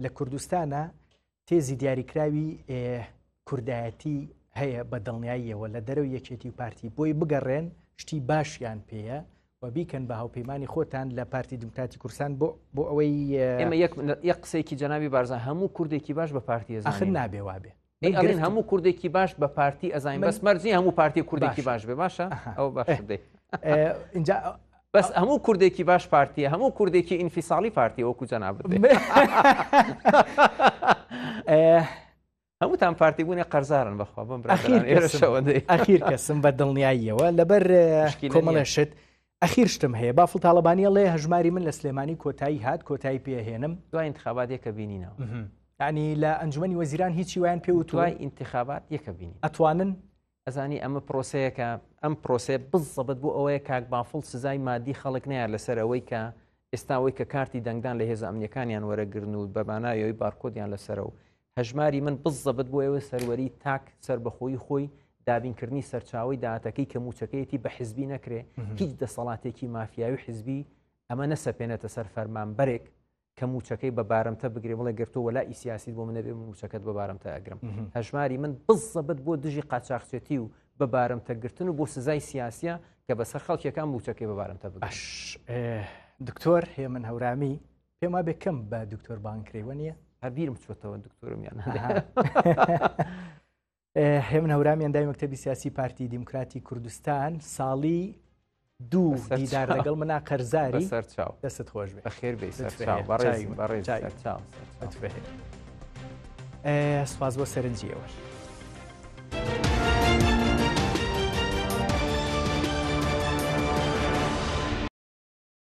لە کوردستانە تێزی دیاریکراوی کوردایەتی هەیە بە دڵنیاییەوە لە دەرەوە یەکێتی و پارتی بۆی بگەڕێن شتی باشیان پێیە و بیکەن بە هاوپەیمانی خۆتان لە پارتی دیموکراتی کوردستان بۆ ئەوەی ئێمە یەک قسەیەکی جەنابی بارزان هەموو کوردێکی باش بە پارتی ئەزانین ئەخر نابێ وابێ ئەڵێن هەموو کوردێکی باش بە پارتی ئەزانین بەس مەرجی هەموو پارتی کوردێکی باش بێ باشە ئەو باش بدەیت اینجا بەس هەموو کوردێکی باش پارتیە هەموو کوردێکی ئینفیساڵی پارتی وەکو جەناب بدەیت هەمووتان پارتی بوونی قەرزارن بەخوا بم ئەخیر کەسم بە دڵنیاییەوە لەبەر کۆمەڵێشت ئەخیر شتم هەیە بافڵ تاالبانیە لێ هەژماری من لە سلێمانی کۆتایی هات کۆتایی پێهێنم دوای انتخابات یەکە بینینەوە ینی لە ئەنجومەنی وەزیران هیچی وایان پێ و دوای انتخابات یەکە بینی ئەتوانن ئەزانی ئەمە پرۆسەیەکە ئەم پرۆسێ بزەبت بۆ ئەوەیە کاک بافڵ سزای مادی خەڵک نیار لەسەر ئەوەی کە ئێستاەوەی کە کارتی دەنگدان لە هێز ئەمنیەکانیان وەرەگرن و بەبانایەوەی بارکۆدیان لەسەرە و هەژماری من بزەبت بۆ ئێوە سەروەری تاک سەر بەخۆی خۆی دابینکردنی سەرچاوی داهاتەکەی کە موچەکەیەتی بە حیزبی نەکرێ هیچ دەسەڵاتێکی مافیاوی حیزبی ئەمە نەسەپێنێتە سەر فەرمانبەرێک کە موچەکەی بە بارەمتە بگرێ بڵێ گرتووە لا ئیسیاسی بۆ منە بێ موچەکەت بە بارەمتە ئەگرم هەژماری من بزەبت بۆ دژی قاچاقچێتی و بە بارەمتەگرتن و بۆ سزای سیاسیە کە بەسەر خەڵکیەکان موچەکەی بە بارەمتە بگەش دکتۆر هێمن هەورامی پێم وابێ کەم بە دکتۆر بانکرێوە نیە هەربیرم چۆتەوە دکتۆرمیان هێمن هەورامی ئەندای مەکتەبی سیاسی پارتی دیموکراتی کوردستان ساڵی دوو دیدار لەگەڵ منا قەرزاری دەست خۆش بێ بەخێر بێ سپاس بۆ سەرنجیەوە